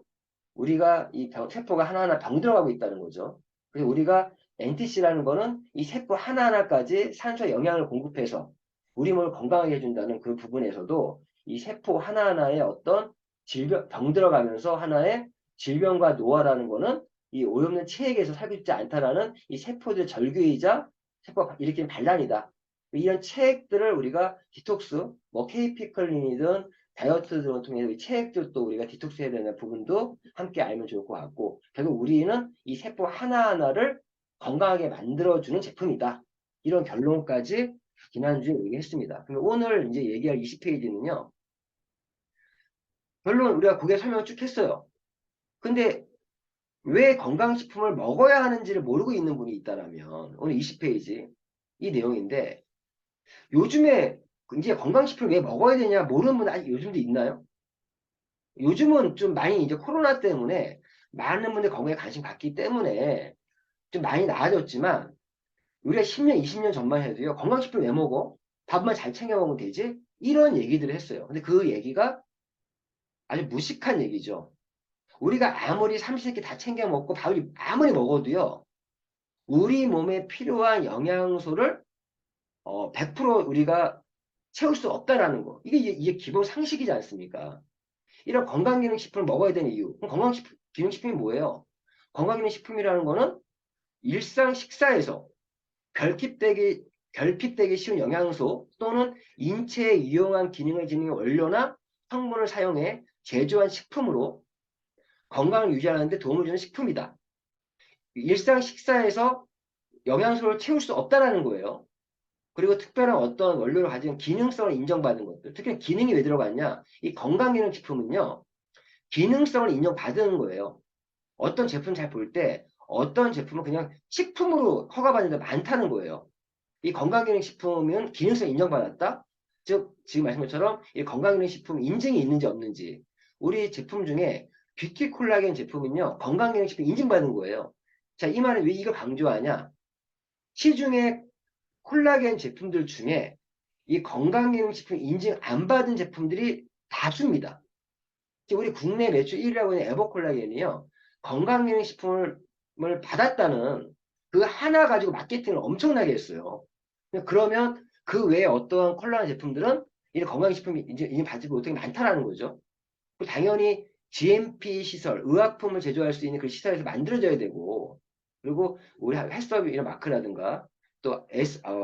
우리가 세포가 하나하나 병들어가고 있다는 거죠. 그래서 우리가 NTC라는 거는 이 세포 하나하나까지 산소 영양을 공급해서 우리 몸을 건강하게 해준다는 그 부분에서도 이 세포 하나하나의 어떤 병들어가면서 하나의 질병과 노화라는 거는 이 오염된 체액에서 살고 있지 않다라는 이 세포들 절규이자 세포가 일으키는 반란이다. 이런 체액들을 우리가 디톡스, 뭐 KP클린이든 다이어트 등을 통해서 이 체액들도 우리가 디톡스해야 되는 부분도 함께 알면 좋을 것 같고 결국 우리는 이 세포 하나하나를 건강하게 만들어주는 제품이다. 이런 결론까지 지난주에 얘기했습니다. 그럼 오늘 이제 얘기할 20페이지는요. 결론 우리가 고개 설명을 쭉 했어요. 근데 왜 건강식품을 먹어야 하는지를 모르고 있는 분이 있다라면 오늘 20페이지 이 내용인데 요즘에 이제 건강식품을 왜 먹어야 되냐 모르는 분 아직 요즘도 있나요? 요즘은 좀 많이 이제 코로나 때문에 많은 분들 건강에 관심 갖기 때문에 좀 많이 나아졌지만 우리가 10년, 20년 전만 해도요. 건강식품 왜 먹어? 밥만 잘 챙겨 먹으면 되지? 이런 얘기들을 했어요. 근데 그 얘기가 아주 무식한 얘기죠. 우리가 아무리 삼시세끼 다 챙겨 먹고 밥을 아무리 먹어도요. 우리 몸에 필요한 영양소를 100% 우리가 채울 수 없다라는 거. 이게 기본 상식이지 않습니까? 이런 건강기능식품을 먹어야 되는 이유. 그럼 건강기능식품이 뭐예요? 건강기능식품이라는 거는 일상 식사에서 결핍되기, 결핍되기 쉬운 영양소 또는 인체에 유용한 기능을 지니는 원료나 성분을 사용해 제조한 식품으로 건강을 유지하는 데 도움을 주는 식품이다. 일상 식사에서 영양소를 채울 수 없다라는 거예요. 그리고 특별한 어떤 원료를 가진 기능성을 인정받은 것들. 특히 기능이 왜 들어갔냐? 이 건강기능식품은요. 기능성을 인정받은 거예요. 어떤 제품 잘 볼 때 어떤 제품은 그냥 식품으로 허가받는 데 많다는 거예요. 이 건강기능식품은 기능성 인정받았다? 즉, 지금 말씀 것처럼 이 건강기능식품 인증이 있는지 없는지. 우리 제품 중에 뷰티 콜라겐 제품은요, 건강기능식품 인증받은 거예요. 자, 이 말은 왜 이걸 강조하냐? 시중에 콜라겐 제품들 중에 이 건강기능식품 인증 안 받은 제품들이 다수입니다. 우리 국내 매출 1위라고 하는 에버콜라겐이요. 건강기능식품을 받았다는 그 하나 가지고 마케팅을 엄청나게 했어요. 그러면 그 외에 어떠한 콜라겐 제품들은 이 건강식품이 이제 받지 못하게 많다라는 거죠. 당연히 GMP 시설, 의약품을 제조할 수 있는 그 시설에서 만들어져야 되고, 그리고 우리 헬스업 이런 마크라든가 또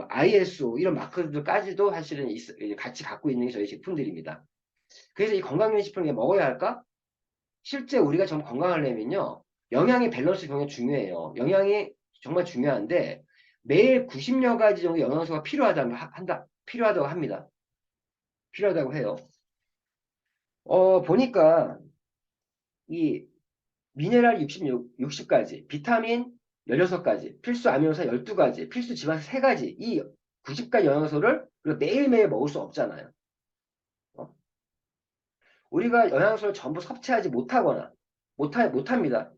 ISO 이런 마크들까지도 사실은 같이 갖고 있는 게 저희 제품들입니다. 그래서 이 건강기능식품을 먹어야 할까? 실제 우리가 좀 건강하려면요. 영양의 밸런스 굉장히 중요해요. 영양이 정말 중요한데 매일 90여 가지 정도 영양소가 필요하다고 합니다. 필요하다고 해요. 보니까 이 미네랄 60가지, 비타민 16가지, 필수 아미노산 12가지, 필수 지방산 3가지, 이 90가지 영양소를 우리가 매일매일 먹을 수 없잖아요. 우리가 영양소를 전부 섭취하지 못하거나 못합니다.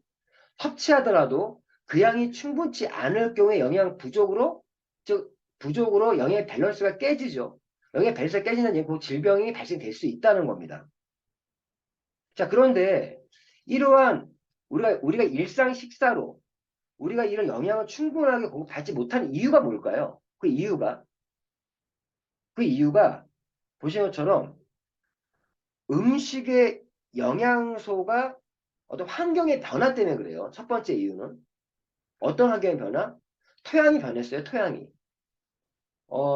섭취하더라도 그 양이 충분치 않을 경우에 영양 부족으로 즉 부족으로 영양 밸런스가 깨지죠. 영양 밸런스가 깨지는 그 질병이 발생될 수 있다는 겁니다. 자, 그런데 이러한 우리가 일상 식사로 우리가 이런 영양을 충분하게 공급받지 못하는 이유가 뭘까요? 그 이유가 보시는 것처럼 음식의 영양소가 어떤 환경의 변화 때문에 그래요. 첫 번째 이유는 어떤 환경의 변화? 토양이 변했어요. 토양이.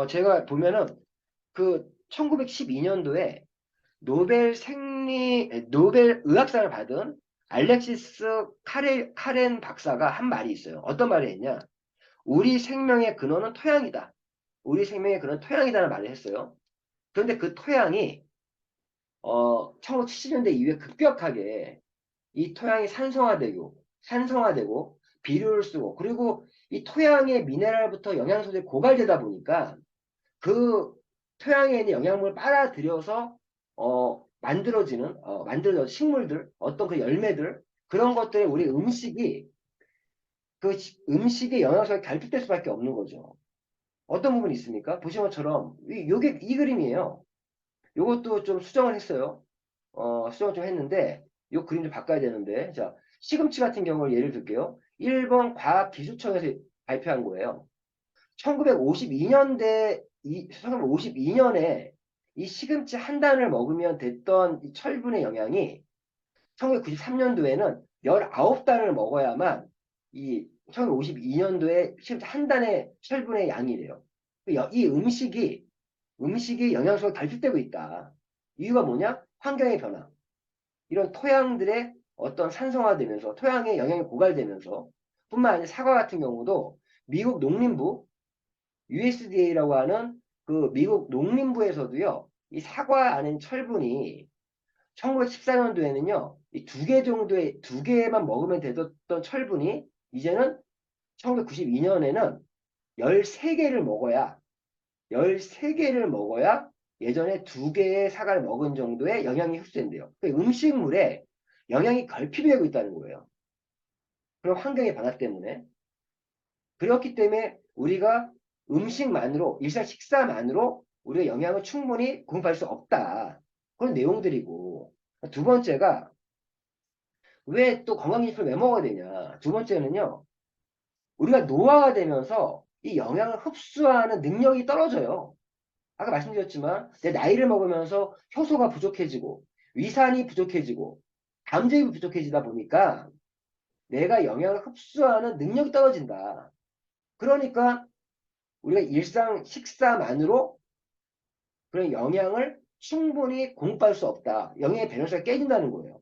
제가 보면은 그 1912년도에 노벨 의학상을 받은 알렉시스 카렌 박사가 한 말이 있어요. 어떤 말을 했냐? 우리 생명의 근원은 토양이다. 우리 생명의 근원은 토양이다라는 말을 했어요. 그런데 그 토양이 1970년대 이후에 급격하게 이 토양이 산성화되고 비료를 쓰고 그리고 이 토양의 미네랄부터 영양소들이 고갈되다 보니까 그 토양에 있는 영양분을 빨아들여서 만들어져 식물들 어떤 그 열매들 그런 것들에 우리 음식의 영양소가 결핍될 수밖에 없는 거죠. 어떤 부분이 있습니까? 보신 것처럼 요게 이 그림이에요. 요것도 좀 수정을 했어요. 수정을 좀 했는데 요 그림 좀 바꿔야 되는데 자 시금치 같은 경우를 예를 들게요. 일본 과학기술청에서 발표한 거예요. 1952년에 이 시금치 한 단을 먹으면 됐던 이 철분의 영양이 1993년도에는 19단을 먹어야만 이 1952년도에 시금치 한 단의 철분의 양이래요. 이 음식이 영양소가 결핍되고 있다. 이유가 뭐냐? 환경의 변화. 이런 토양들의 어떤 산성화되면서 토양의 영양이 고갈되면서 뿐만 아니라 사과 같은 경우도 미국 농림부 USDA라고 하는 그 미국 농림부에서도요, 이 사과 안에 철분이 1914년도에는요, 이 두 개만 먹으면 되던 철분이 이제는 1992년에는 13개를 먹어야, 13개를 먹어야 예전에 2개의 사과를 먹은 정도의 영양이 흡수된대요. 그러니까 음식물에 영양이 결핍되고 있다는 거예요. 그런 환경의 변화 때문에. 그렇기 때문에 우리가 음식만으로, 일상 식사만으로 우리가 영양을 충분히 공급할 수 없다. 그런 내용들이고. 두 번째가 왜 또 건강기능식품을 왜 먹어야 되냐. 두 번째는요. 우리가 노화가 되면서 이 영양을 흡수하는 능력이 떨어져요. 아까 말씀드렸지만 내 나이를 먹으면서 효소가 부족해지고 위산이 부족해지고 담즙이 부족해지다 보니까 내가 영양을 흡수하는 능력이 떨어진다. 그러니까 우리가 일상 식사만으로 그런 영양을 충분히 공급할 수 없다. 영양의 밸런스가 깨진다는 거예요.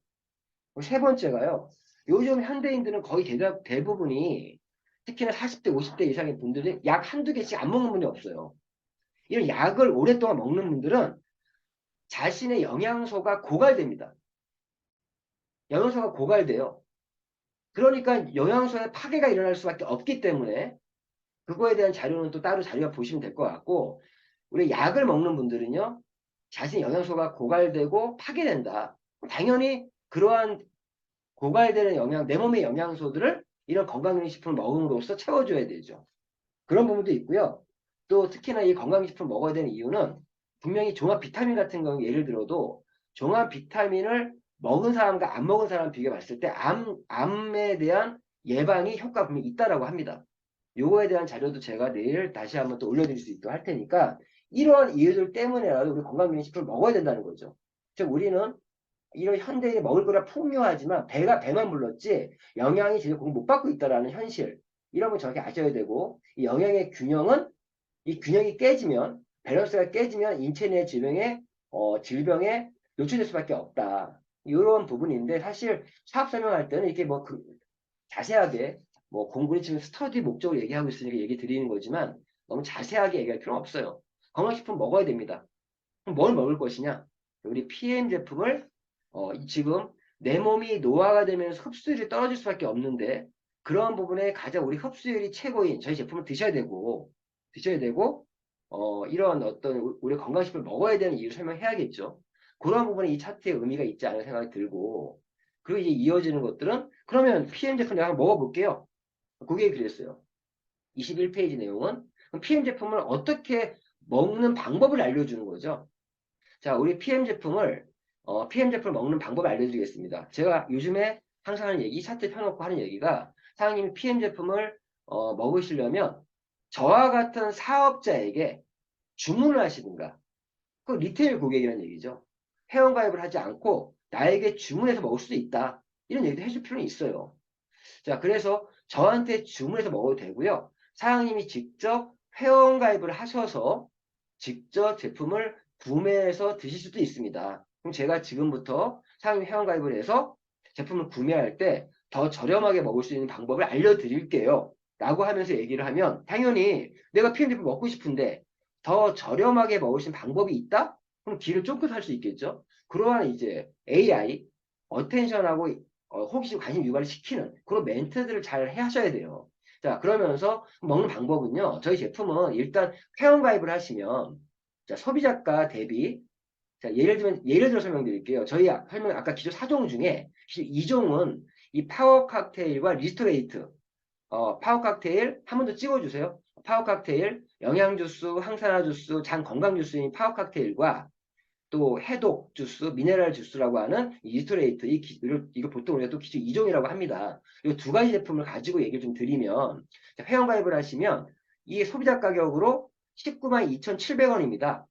세 번째가요. 요즘 현대인들은 거의 대부분이 특히나 40대, 50대 이상의 분들은 약 한두 개씩 안 먹는 분이 없어요. 이런 약을 오랫동안 먹는 분들은 자신의 영양소가 고갈됩니다. 영양소가 고갈돼요. 그러니까 영양소의 파괴가 일어날 수밖에 없기 때문에 그거에 대한 자료는 또 따로 자료가 보시면 될 것 같고 우리 약을 먹는 분들은요. 자신 영양소가 고갈되고 파괴된다. 당연히 그러한 고갈되는 영양, 내 몸의 영양소들을 이런 건강기능식품을 먹음으로써 채워줘야 되죠. 그런 부분도 있고요. 또 특히나 이 건강기능식품을 먹어야 되는 이유는 분명히 종합 비타민 같은 경우 예를 들어도 종합 비타민을 먹은 사람과 안 먹은 사람 비교해 봤을 때 암에 대한 예방이 효과가 분명히 있다라고 합니다. 요거에 대한 자료도 제가 내일 다시 한번 또 올려드릴 수 있도록 할 테니까 이러한 이유들 때문에라도 우리 건강기능식품을 먹어야 된다는 거죠. 즉 우리는 이런 현대인이 먹을 거라 풍요하지만 배만 불렀지 영양이 제대로 공급 못 받고 있다라는 현실 이런 걸 정확히 아셔야 되고 이 영양의 균형은 이 균형이 깨지면 밸런스가 깨지면 인체 내 질병에 노출될 수밖에 없다. 이런 부분인데 사실 사업 설명할 때는 이렇게 뭐 자세하게 뭐 공부를 지금 스터디 목적으로 얘기하고 있으니까 얘기 드리는 거지만 너무 자세하게 얘기할 필요는 없어요. 건강식품 먹어야 됩니다. 그럼 뭘 먹을 것이냐? 우리 PM 제품을 지금 내 몸이 노화가 되면서 흡수율이 떨어질 수밖에 없는데 그러한 부분에 가장 우리 흡수율이 최고인 저희 제품을 드셔야 되고 이런 어떤 우리 건강식품을 먹어야 되는 이유를 설명해야겠죠. 그런 부분에 이 차트에 의미가 있지 않은 생각이 들고 그리고 이제 이어지는 것들은 그러면 PM 제품 내가 한번 먹어볼게요. 그게 그랬어요. 21페이지 내용은 PM 제품을 어떻게 먹는 방법을 알려주는 거죠. 자, 우리 PM 제품을 먹는 방법을 알려드리겠습니다. 제가 요즘에 항상 하는 얘기, 차트 펴놓고 하는 얘기가 사장님이 PM 제품을 먹으시려면 저와 같은 사업자에게 주문을 하시든가, 그 리테일 고객이라는 얘기죠. 회원가입을 하지 않고 나에게 주문해서 먹을 수도 있다. 이런 얘기도 해줄 필요는 있어요. 자, 그래서 저한테 주문해서 먹어도 되고요. 사장님이 직접 회원가입을 하셔서 직접 제품을 구매해서 드실 수도 있습니다. 그럼 제가 지금부터 사장님 회원가입을 해서 제품을 구매할 때 더 저렴하게 먹을 수 있는 방법을 알려드릴게요. 라고 하면서 얘기를 하면 당연히 내가 PM 제품 먹고 싶은데 더 저렴하게 먹을 수 있는 방법이 있다? 그럼 귀를 쫑긋 할 수 있겠죠? 그러한 이제 AI, 어텐션하고 호기심 관심 유발을 시키는 그런 멘트들을 잘 하셔야 돼요. 자, 그러면서 먹는 방법은요. 저희 제품은 일단 회원가입을 하시면 자, 소비자가 대비 자, 예를 들어 설명드릴게요. 저희 아까 기존 4종 중에 2종은 이 파워 칵테일과 리스토레이트 파워 칵테일 한 번 더 찍어주세요. 파워 칵테일, 영양 주스, 항산화 주스, 장 건강 주스인 파워 칵테일과 또 해독 주스, 미네랄 주스라고 하는 이스토레이트, 이거 보통 우리가 또 기존 2종이라고 합니다. 이 두 가지 제품을 가지고 얘기를 좀 드리면, 회원가입을 하시면 이게 소비자 가격으로 19만 2,700원입니다.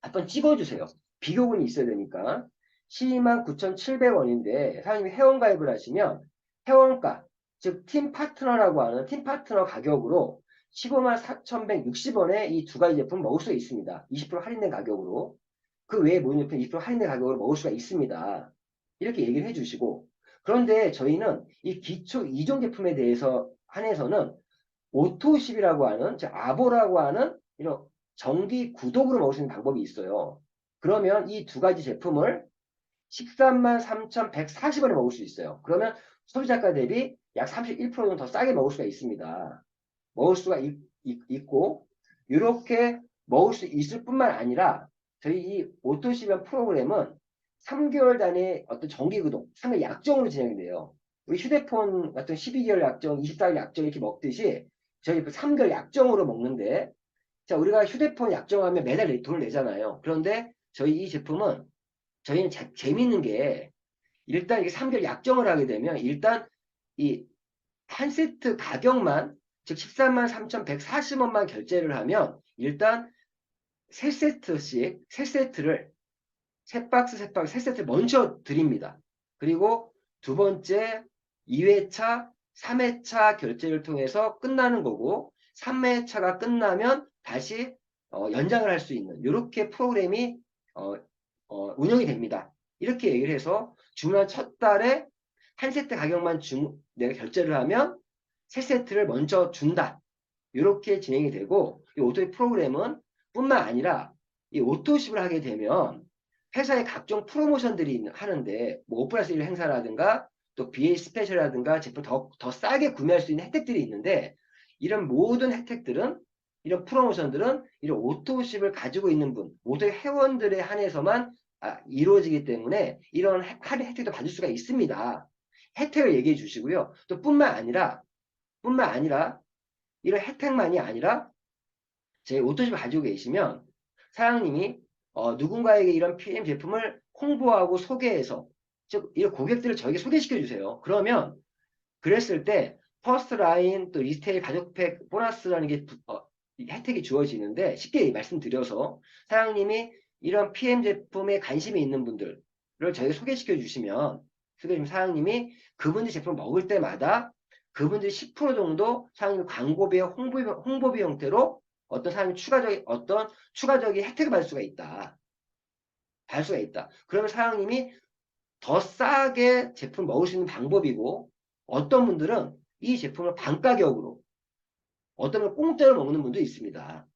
한번 찍어주세요. 비교군이 있어야 되니까. 12만 9,700원인데, 사장님이 회원가입을 하시면 회원가, 즉, 팀 파트너라고 하는 팀 파트너 가격으로 15만 4,160원에 이 두 가지 제품 먹을 수 있습니다. 20% 할인된 가격으로. 그 외에 모든 제품 20% 할인된 가격으로 먹을 수가 있습니다. 이렇게 얘기를 해주시고 그런데 저희는 이 기초 2종 제품에 대해서 한해서는 오토십이라고 하는 즉 아보라고 하는 이런 정기 구독으로 먹을 수 있는 방법이 있어요. 그러면 이 두 가지 제품을 13만 3,140원에 먹을 수 있어요. 그러면 소비자가 대비 약 31% 정도 더 싸게 먹을 수가 있습니다. 먹을 수가 있고, 이렇게 먹을 수 있을 뿐만 아니라 저희 이 오토시면 프로그램은 3개월 단위 어떤 정기구독, 3개월 약정으로 진행이 돼요. 우리 휴대폰 같은 12개월 약정, 24개월 약정 이렇게 먹듯이 저희 3개월 약정으로 먹는데, 자, 우리가 휴대폰 약정하면 매달 돈을 내잖아요. 그런데 저희 이 제품은 저희는 재밌는 게 일단 이게 3개월 약정을 하게 되면 일단 이 한 세트 가격만 즉 13만 3,140원만 결제를 하면 일단 세 세트를 세 박스 세 박스 세 세트 먼저 드립니다. 그리고 두 번째 2회차, 3회차 결제를 통해서 끝나는 거고 3회차가 끝나면 다시 연장을 할 수 있는 이렇게 프로그램이 어, 운영이 됩니다. 이렇게 얘기를 해서 주문한 첫 달에 한 세트 가격만 내가 결제를 하면 세 세트를 먼저 준다. 이렇게 진행이 되고 이 오토 프로그램은 뿐만 아니라 이 오토십을 하게 되면 회사의 각종 프로모션들이 하는데 뭐 오프라스 1 행사라든가 또 BA 스페셜이라든가 제품 더 싸게 구매할 수 있는 혜택들이 있는데 이런 모든 혜택들은 이런 프로모션들은 이런 오토십을 가지고 있는 분, 오토 회원들에 한해서만 이루어지기 때문에 이런 할인 혜택도 받을 수가 있습니다. 혜택을 얘기해 주시고요. 또 뿐만 아니라 이런 혜택만이 아니라 제 오토십을 가지고 계시면 사장님이 누군가에게 이런 PM 제품을 홍보하고 소개해서 즉 이 고객들을 저에게 소개시켜 주세요. 그러면 그랬을 때 퍼스트 라인 또 리스테일 가족팩 보너스라는 게 혜택이 주어지는데 쉽게 말씀드려서 사장님이 이런 PM 제품에 관심이 있는 분들을 저에게 소개시켜 주시면 사장님이 그분들 제품을 먹을 때마다 그분들이 10% 정도 사장님 광고비 홍보비 형태로 어떤 추가적인 혜택을 받을 수가 있다. 받을 수가 있다. 그러면 사장님이 더 싸게 제품 먹을 수 있는 방법이고 어떤 분들은 이 제품을 반가격으로 어떤 분은 공짜로 먹는 분도 있습니다.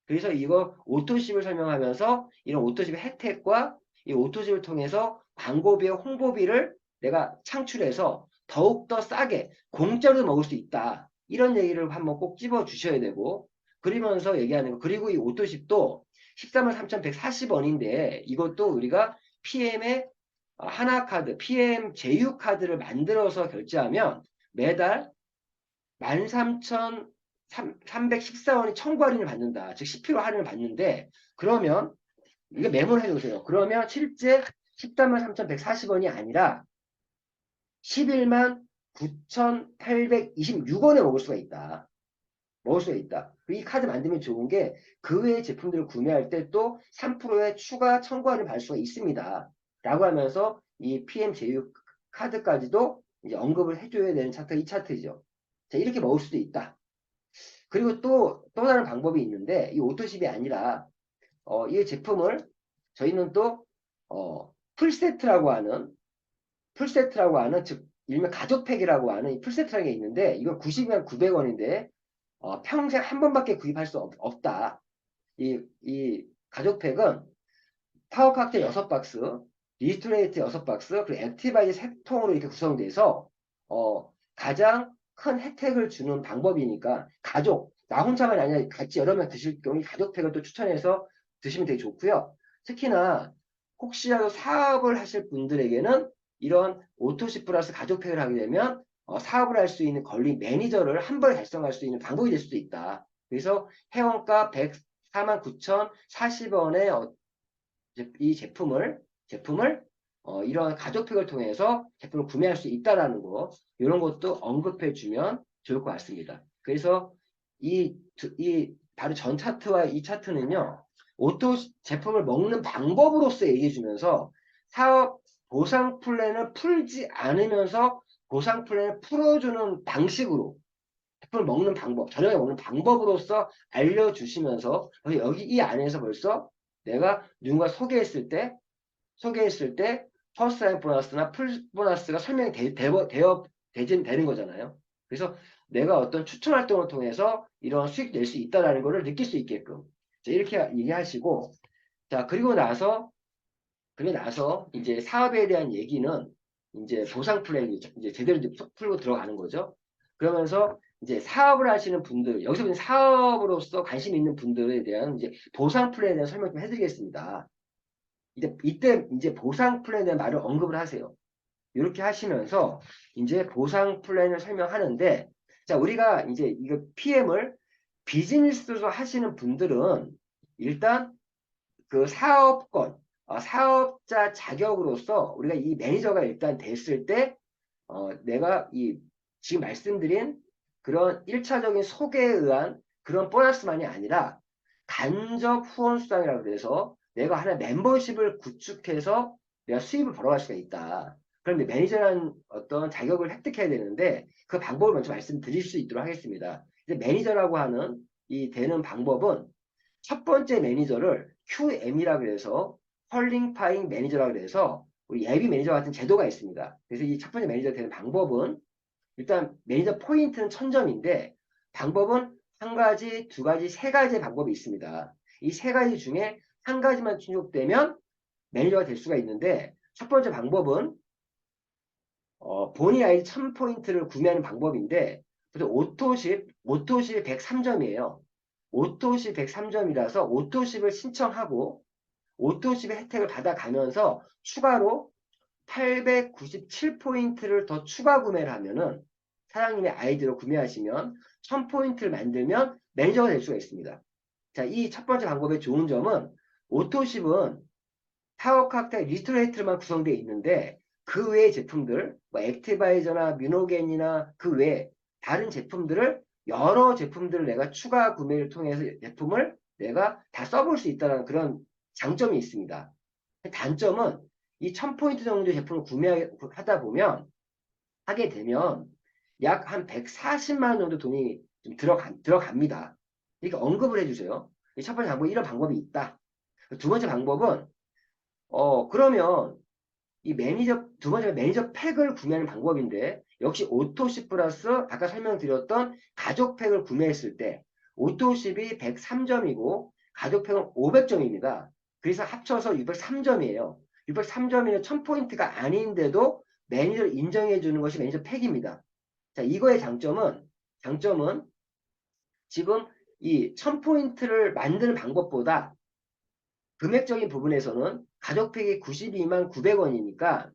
그래서 이거 오토십을 설명하면서 이런 오토십의 혜택과 이 오토십을 통해서 광고비와 홍보비를 내가 창출해서 더욱더 싸게 공짜로 먹을 수 있다. 이런 얘기를 한번 꼭 집어 주셔야 되고 그러면서 얘기하는 거. 그리고 이 오토십도 13만 3,140원인데 이것도 우리가 PM의 하나카드, PM 제휴카드를 만들어서 결제하면 매달 13,314원이 청구 할인을 받는다. 즉 10% 할인을 받는데 그러면 이게 메모를 해놓으세요. 그러면 실제 13만 3,140원이 아니라 11만 9,826원에 먹을 수가 있다. 먹을 수가 있다. 이 카드 만들면 좋은 게 그 외의 제품들을 구매할 때 또 3%의 추가 청구 할인을 받을 수가 있습니다. 라고 하면서 이 PM 제휴 카드까지도 이제 언급을 해줘야 되는 차트가 이 차트죠. 자, 이렇게 먹을 수도 있다. 그리고 또 다른 방법이 있는데 이 오토십이 아니라 이 제품을 저희는 또 풀세트라고 하는 즉 일명 가족팩이라고 하는 이 풀세트라는 게 있는데 이건 90이면 900원인데 평생 한 번밖에 구입할 수 없다. 이 가족팩은 파워 칵테일 6박스, 리스토레이트 6박스, 그리고 액티바이즈 3통으로 이렇게 구성돼서 가장 큰 혜택을 주는 방법이니까 나 혼자만이 아니라 같이 여러 명 드실 경우에 가족팩을 또 추천해서 드시면 되게 좋고요. 특히나 혹시라도 사업을 하실 분들에게는 이런 오토시 플러스 가족팩을 하게 되면 사업을 할 수 있는 권리 매니저를 한 번에 달성할 수 있는 방법이 될 수도 있다. 그래서 회원가 149,040원에 이 제품을 이런 가족팩을 통해서 제품을 구매할 수 있다라는 거 이런 것도 언급해 주면 좋을 것 같습니다. 그래서 이 바로 전 차트와 이 차트는요 오토 제품을 먹는 방법으로서 얘기해 주면서 사업 보상 플랜을 풀지 않으면서 보상 플랜을 풀어주는 방식으로 제품을 먹는 방법, 저녁에 먹는 방법으로서 알려주시면서 여기 이 안에서 벌써 내가 누군가 소개했을 때 퍼스트라인 보너스나 풀 보너스가 설명이 되는 거잖아요. 그래서 내가 어떤 추천 활동을 통해서 이런 수익 낼 수 있다는 것을 느낄 수 있게끔 자, 이렇게 얘기하시고, 자, 그리고 나서 이제 사업에 대한 얘기는 이제 보상 플랜이 이제 제대로 이제 풀고 들어가는 거죠. 그러면서 이제 사업을 하시는 분들, 여기서 이제 사업으로서 관심 있는 분들에 대한 이제 보상 플랜에 대한 설명 좀 해드리겠습니다. 이때 이제 보상 플랜에 대한 말을 언급을 하세요. 이렇게 하시면서 이제 보상 플랜을 설명하는데, 자, 우리가 이제 이거 PM을 비즈니스로 하시는 분들은 일단 그 사업권, 사업자 자격으로서 우리가 이 매니저가 일단 됐을 때, 내가 이 지금 말씀드린 그런 1차적인 소개에 의한 그런 보너스만이 아니라 간접 후원 수당이라고 해서 내가 하나 멤버십을 구축해서 내가 수입을 벌어갈 수가 있다. 그런데 매니저라는 어떤 자격을 획득해야 되는데 그 방법을 먼저 말씀드릴 수 있도록 하겠습니다. 이제 매니저라고 하는 이 되는 방법은 첫 번째 매니저를 QM이라고 해서 퀄리파잉 매니저라고 해서 우리 예비 매니저 같은 제도가 있습니다. 그래서 이 첫 번째 매니저 되는 방법은 일단 매니저 포인트는 1000점인데 방법은 한 가지, 두 가지, 세 가지의 방법이 있습니다. 이 세 가지 중에 한 가지만 충족되면 매니저가 될 수가 있는데 첫 번째 방법은 본인 아이디 1000포인트를 구매하는 방법인데 오토십 103점이에요. 오토십 103점이라서 오토십을 신청하고 오토십의 혜택을 받아가면서 추가로 897포인트를 더 추가 구매를 하면은 사장님의 아이디로 구매하시면 1000포인트를 만들면 매니저가 될 수가 있습니다. 자, 이 첫 번째 방법의 좋은 점은 오토십은 타워 칵테일 리스토레이트로만 구성되어 있는데 그 외의 제품들, 뭐 액티바이저나 뮤노겐이나 그 외에 다른 제품들을 여러 제품들을 내가 추가 구매를 통해서 제품을 내가 다 써볼 수 있다는 그런 장점이 있습니다. 단점은 이 1000포인트 정도 제품을 구매하다 보면 하게 되면 약 한 140만 원 정도 돈이 좀 들어갑니다. 이렇게 언급을 해주세요. 첫 번째 방법, 이런 방법이 있다. 두 번째 방법은 그러면 두 번째 매니저 팩을 구매하는 방법인데, 역시 오토십 플러스 아까 설명드렸던 가족 팩을 구매했을 때, 오토십이 103점이고, 가족 팩은 500점입니다. 그래서 합쳐서 603점이에요. 603점이면 1000포인트가 아닌데도 매니저를 인정해 주는 것이 매니저 팩입니다. 자, 이거의 장점은 지금 이 1000포인트를 만드는 방법보다 금액적인 부분에서는 가족팩이 92만 900원이니까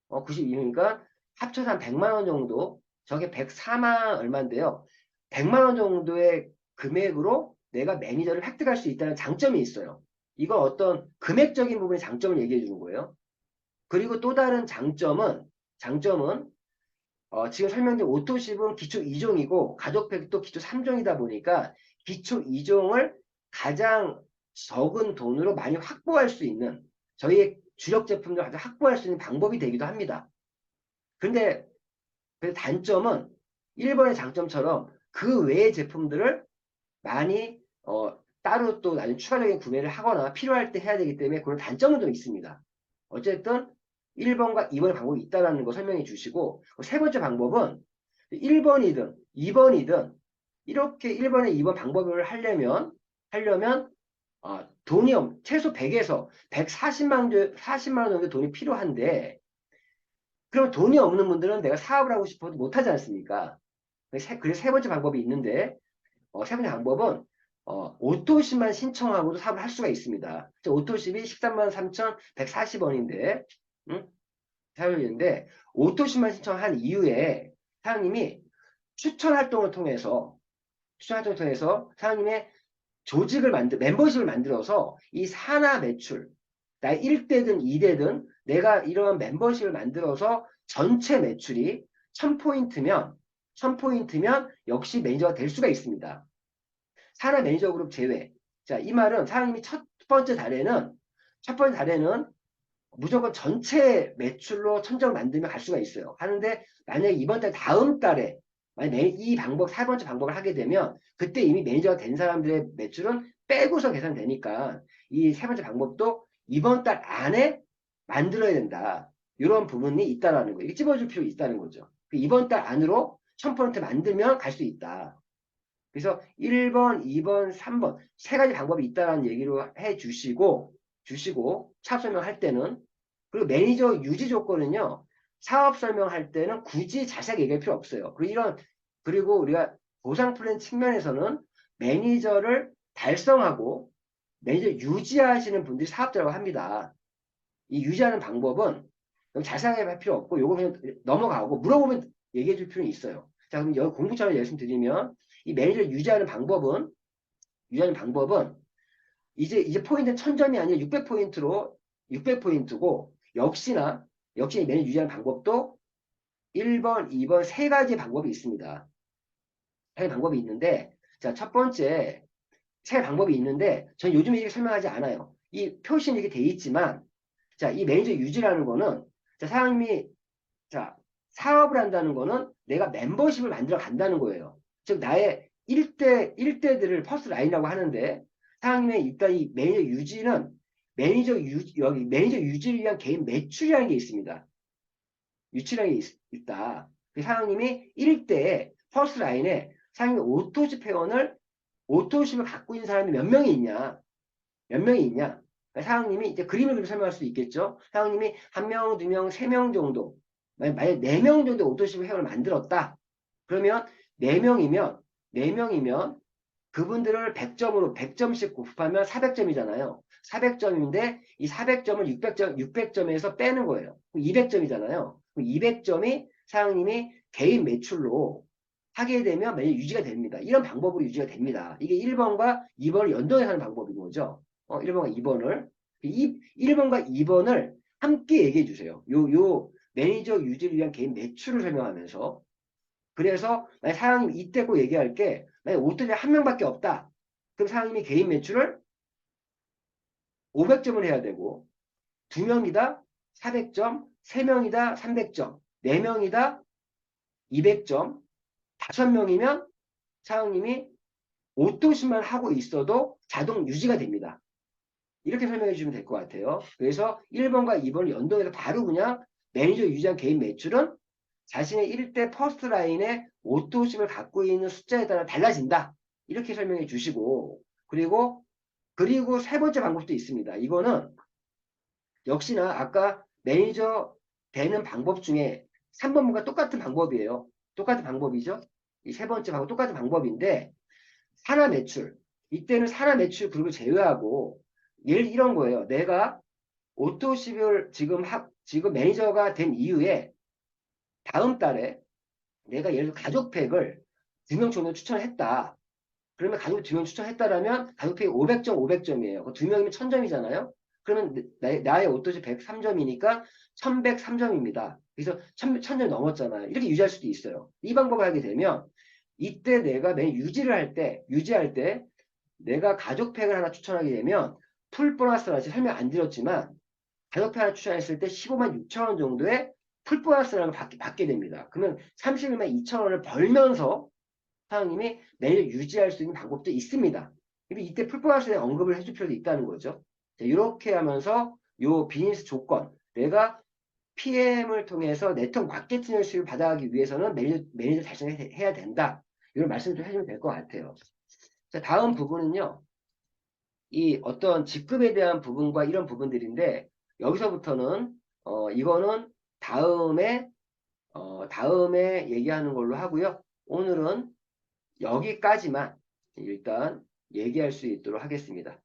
92니까 합쳐서 한 100만 원 정도, 저게 104만 얼마인데요. 100만 원 정도의 금액으로 내가 매니저를 획득할 수 있다는 장점이 있어요. 이건 어떤 금액적인 부분의 장점을 얘기해 주는 거예요. 그리고 또 다른 장점은 지금 설명드린 오토십은 기초 2종이고 가족팩도 기초 3종이다 보니까 기초 2종을 가장 적은 돈으로 많이 확보할 수 있는 저희의 주력 제품들 가장 확보할 수 있는 방법이 되기도 합니다. 근데 그 단점은 1번의 장점처럼 그 외의 제품들을 많이 따로 또 나중에 추가적인 구매를 하거나 필요할 때 해야 되기 때문에 그런 단점은 좀 있습니다. 어쨌든 1번과 2번의 방법이 있다는 거 설명해 주시고 세 번째 방법은 1번이든 2번이든 이렇게 1번에 2번 방법을 하려면 돈이 최소 100에서 140만 원 정도 돈이 필요한데 그럼 돈이 없는 분들은 내가 사업을 하고 싶어도 못하지 않습니까? 그래서 세 번째 방법이 있는데 세 번째 방법은 오토십만 신청하고도 사업을 할 수가 있습니다. 오토십이 13만 3,140원인데 사용인데 오토십만 신청한 이후에 사장님이 추천 활동을 통해서 사장님의 멤버십을 만들어서 이 산하 매출, 나 1대든 2대든 내가 이런 멤버십을 만들어서 전체 매출이 1000포인트면 역시 매니저가 될 수가 있습니다. 산하 매니저 그룹 제외. 자, 이 말은 사장님이 첫 번째 달에는 무조건 전체 매출로 천정을 만들면 갈 수가 있어요. 하는데 만약에 이번 달 다음 달에 만약에 이 방법 세 번째 방법을 하게 되면 그때 이미 매니저가 된 사람들의 매출은 빼고서 계산되니까 이 세 번째 방법도 이번 달 안에 만들어야 된다. 이런 부분이 있다라는 거예요. 이게 찝어줄 필요가 있다는 거죠. 이번 달 안으로 1000% 만들면 갈 수 있다. 그래서 1번, 2번, 3번 세 가지 방법이 있다는 얘기로 해 주시고 차업 설명할 때는 그리고 매니저 유지 조건은요. 사업 설명할 때는 굳이 자세하게 얘기할 필요 없어요. 그리고 우리가 보상 플랜 측면에서는 매니저를 달성하고 매니저 유지하시는 분들이 사업자라고 합니다. 이 유지하는 방법은 자세하게 할 필요 없고 요거 그냥 넘어가고 물어보면 얘기해 줄 필요는 있어요. 자, 그럼 여기 공부처럼 말씀드리면 이 매니저를 유지하는 방법은 이제 포인트는 1000점이 아니라 600포인트고 역시 이 매니저 유지하는 방법도 1번, 2번 세 가지 방법이 있습니다. 세 가지 방법이 있는데 자, 첫 번째 세 방법이 있는데 전 요즘 이렇게 설명하지 않아요. 이 표시는 이렇게 돼 있지만 자, 이 매니저 유지라는 거는 자, 사장님이 자, 사업을 한다는 거는 내가 멤버십을 만들어 간다는 거예요. 즉 나의 1대들을 퍼스트 라인이라고 하는데 사장님의 일단 이 매니저 유지는 여기 매니저 유지를 위한 개인 매출이라는 게 있습니다. 유치량이 있다. 그 사장님이 1대에 퍼스트 라인에 사장님이 오토십을 갖고 있는 사람이 몇 명이 있냐? 몇 명이 있냐? 그러니까 사장님이 이제 그림을 그리고 설명할 수도 있겠죠. 사장님이 한 명, 두 명, 세 명 정도, 만약 네 명 정도 오토십 회원을 만들었다. 그러면 네 명이면 그분들을 100점씩 곱하면 400점이잖아요. 400점인데 이 400점을 600점에서 빼는 거예요. 200점이잖아요. 200점이 사장님이 개인 매출로 하게 되면 매일 유지가 됩니다. 이런 방법으로 유지가 됩니다. 이게 1번과 2번을 연동해서 하는 방법인 거죠. 1번과 2번을. 1번과 2번을 함께 얘기해 주세요. 요 매니저 유지를 위한 개인 매출을 설명하면서 그래서 만약 사장님 이때 꼭 얘기할게 만약 오토리 한 명밖에 없다. 그럼 사장님이 개인 매출을 500점을 해야 되고 두 명이다 400점, 세 명이다 300점, 네 명이다 200점, 다섯 명이면 사장님이 오토시만 하고 있어도 자동 유지가 됩니다. 이렇게 설명해 주시면 될 것 같아요. 그래서 1번과 2번을 연동해서 바로 그냥 매니저 유지한 개인 매출은 자신의 1대 퍼스트 라인의 오토십을 갖고 있는 숫자에 따라 달라진다. 이렇게 설명해 주시고 그리고 세 번째 방법도 있습니다. 이거는 역시나 아까 매니저 되는 방법 중에 3번과 똑같은 방법이에요. 똑같은 방법이죠. 이 세 번째 방법 똑같은 방법인데 산하 매출. 이때는 산하 매출 그룹을 제외하고 예를 이런 거예요. 내가 오토십을 지금 매니저가 된 이후에 다음 달에 내가 예를 들어 가족팩을 2명 정도 추천했다. 그러면 가족 2명 추천했다라면 가족팩이 500점, 500점이에요. 2명이면 1000점이잖아요. 그러면 나의 오토시 103점이니까 1103점입니다. 그래서 1000점 넘었잖아요. 이렇게 유지할 수도 있어요. 이 방법을 하게 되면 이때 내가 매일 유지할 때 내가 가족팩을 하나 추천하게 되면 풀 보너스는 아직 설명 안 드렸지만 가격표 하나 추천했을 때 15만 6천 원 정도의 풀보너스라는 걸 받게 됩니다. 그러면 31만 2천 원을 벌면서 사장님이 매일 유지할 수 있는 방법도 있습니다. 이때 풀보너스에 대한 언급을 해줄 필요도 있다는 거죠. 자, 이렇게 하면서 요 비즈니스 조건, 내가 PM을 통해서 네트워크 마케팅을 수입을 받아가기 위해서는 매니저 달성해야 된다. 이런 말씀을 좀 해주면 될 것 같아요. 자, 다음 부분은요. 이 어떤 직급에 대한 부분과 이런 부분들인데 여기서부터는 이거는 다음에 얘기하는 걸로 하고요. 오늘은 여기까지만 일단 얘기할 수 있도록 하겠습니다.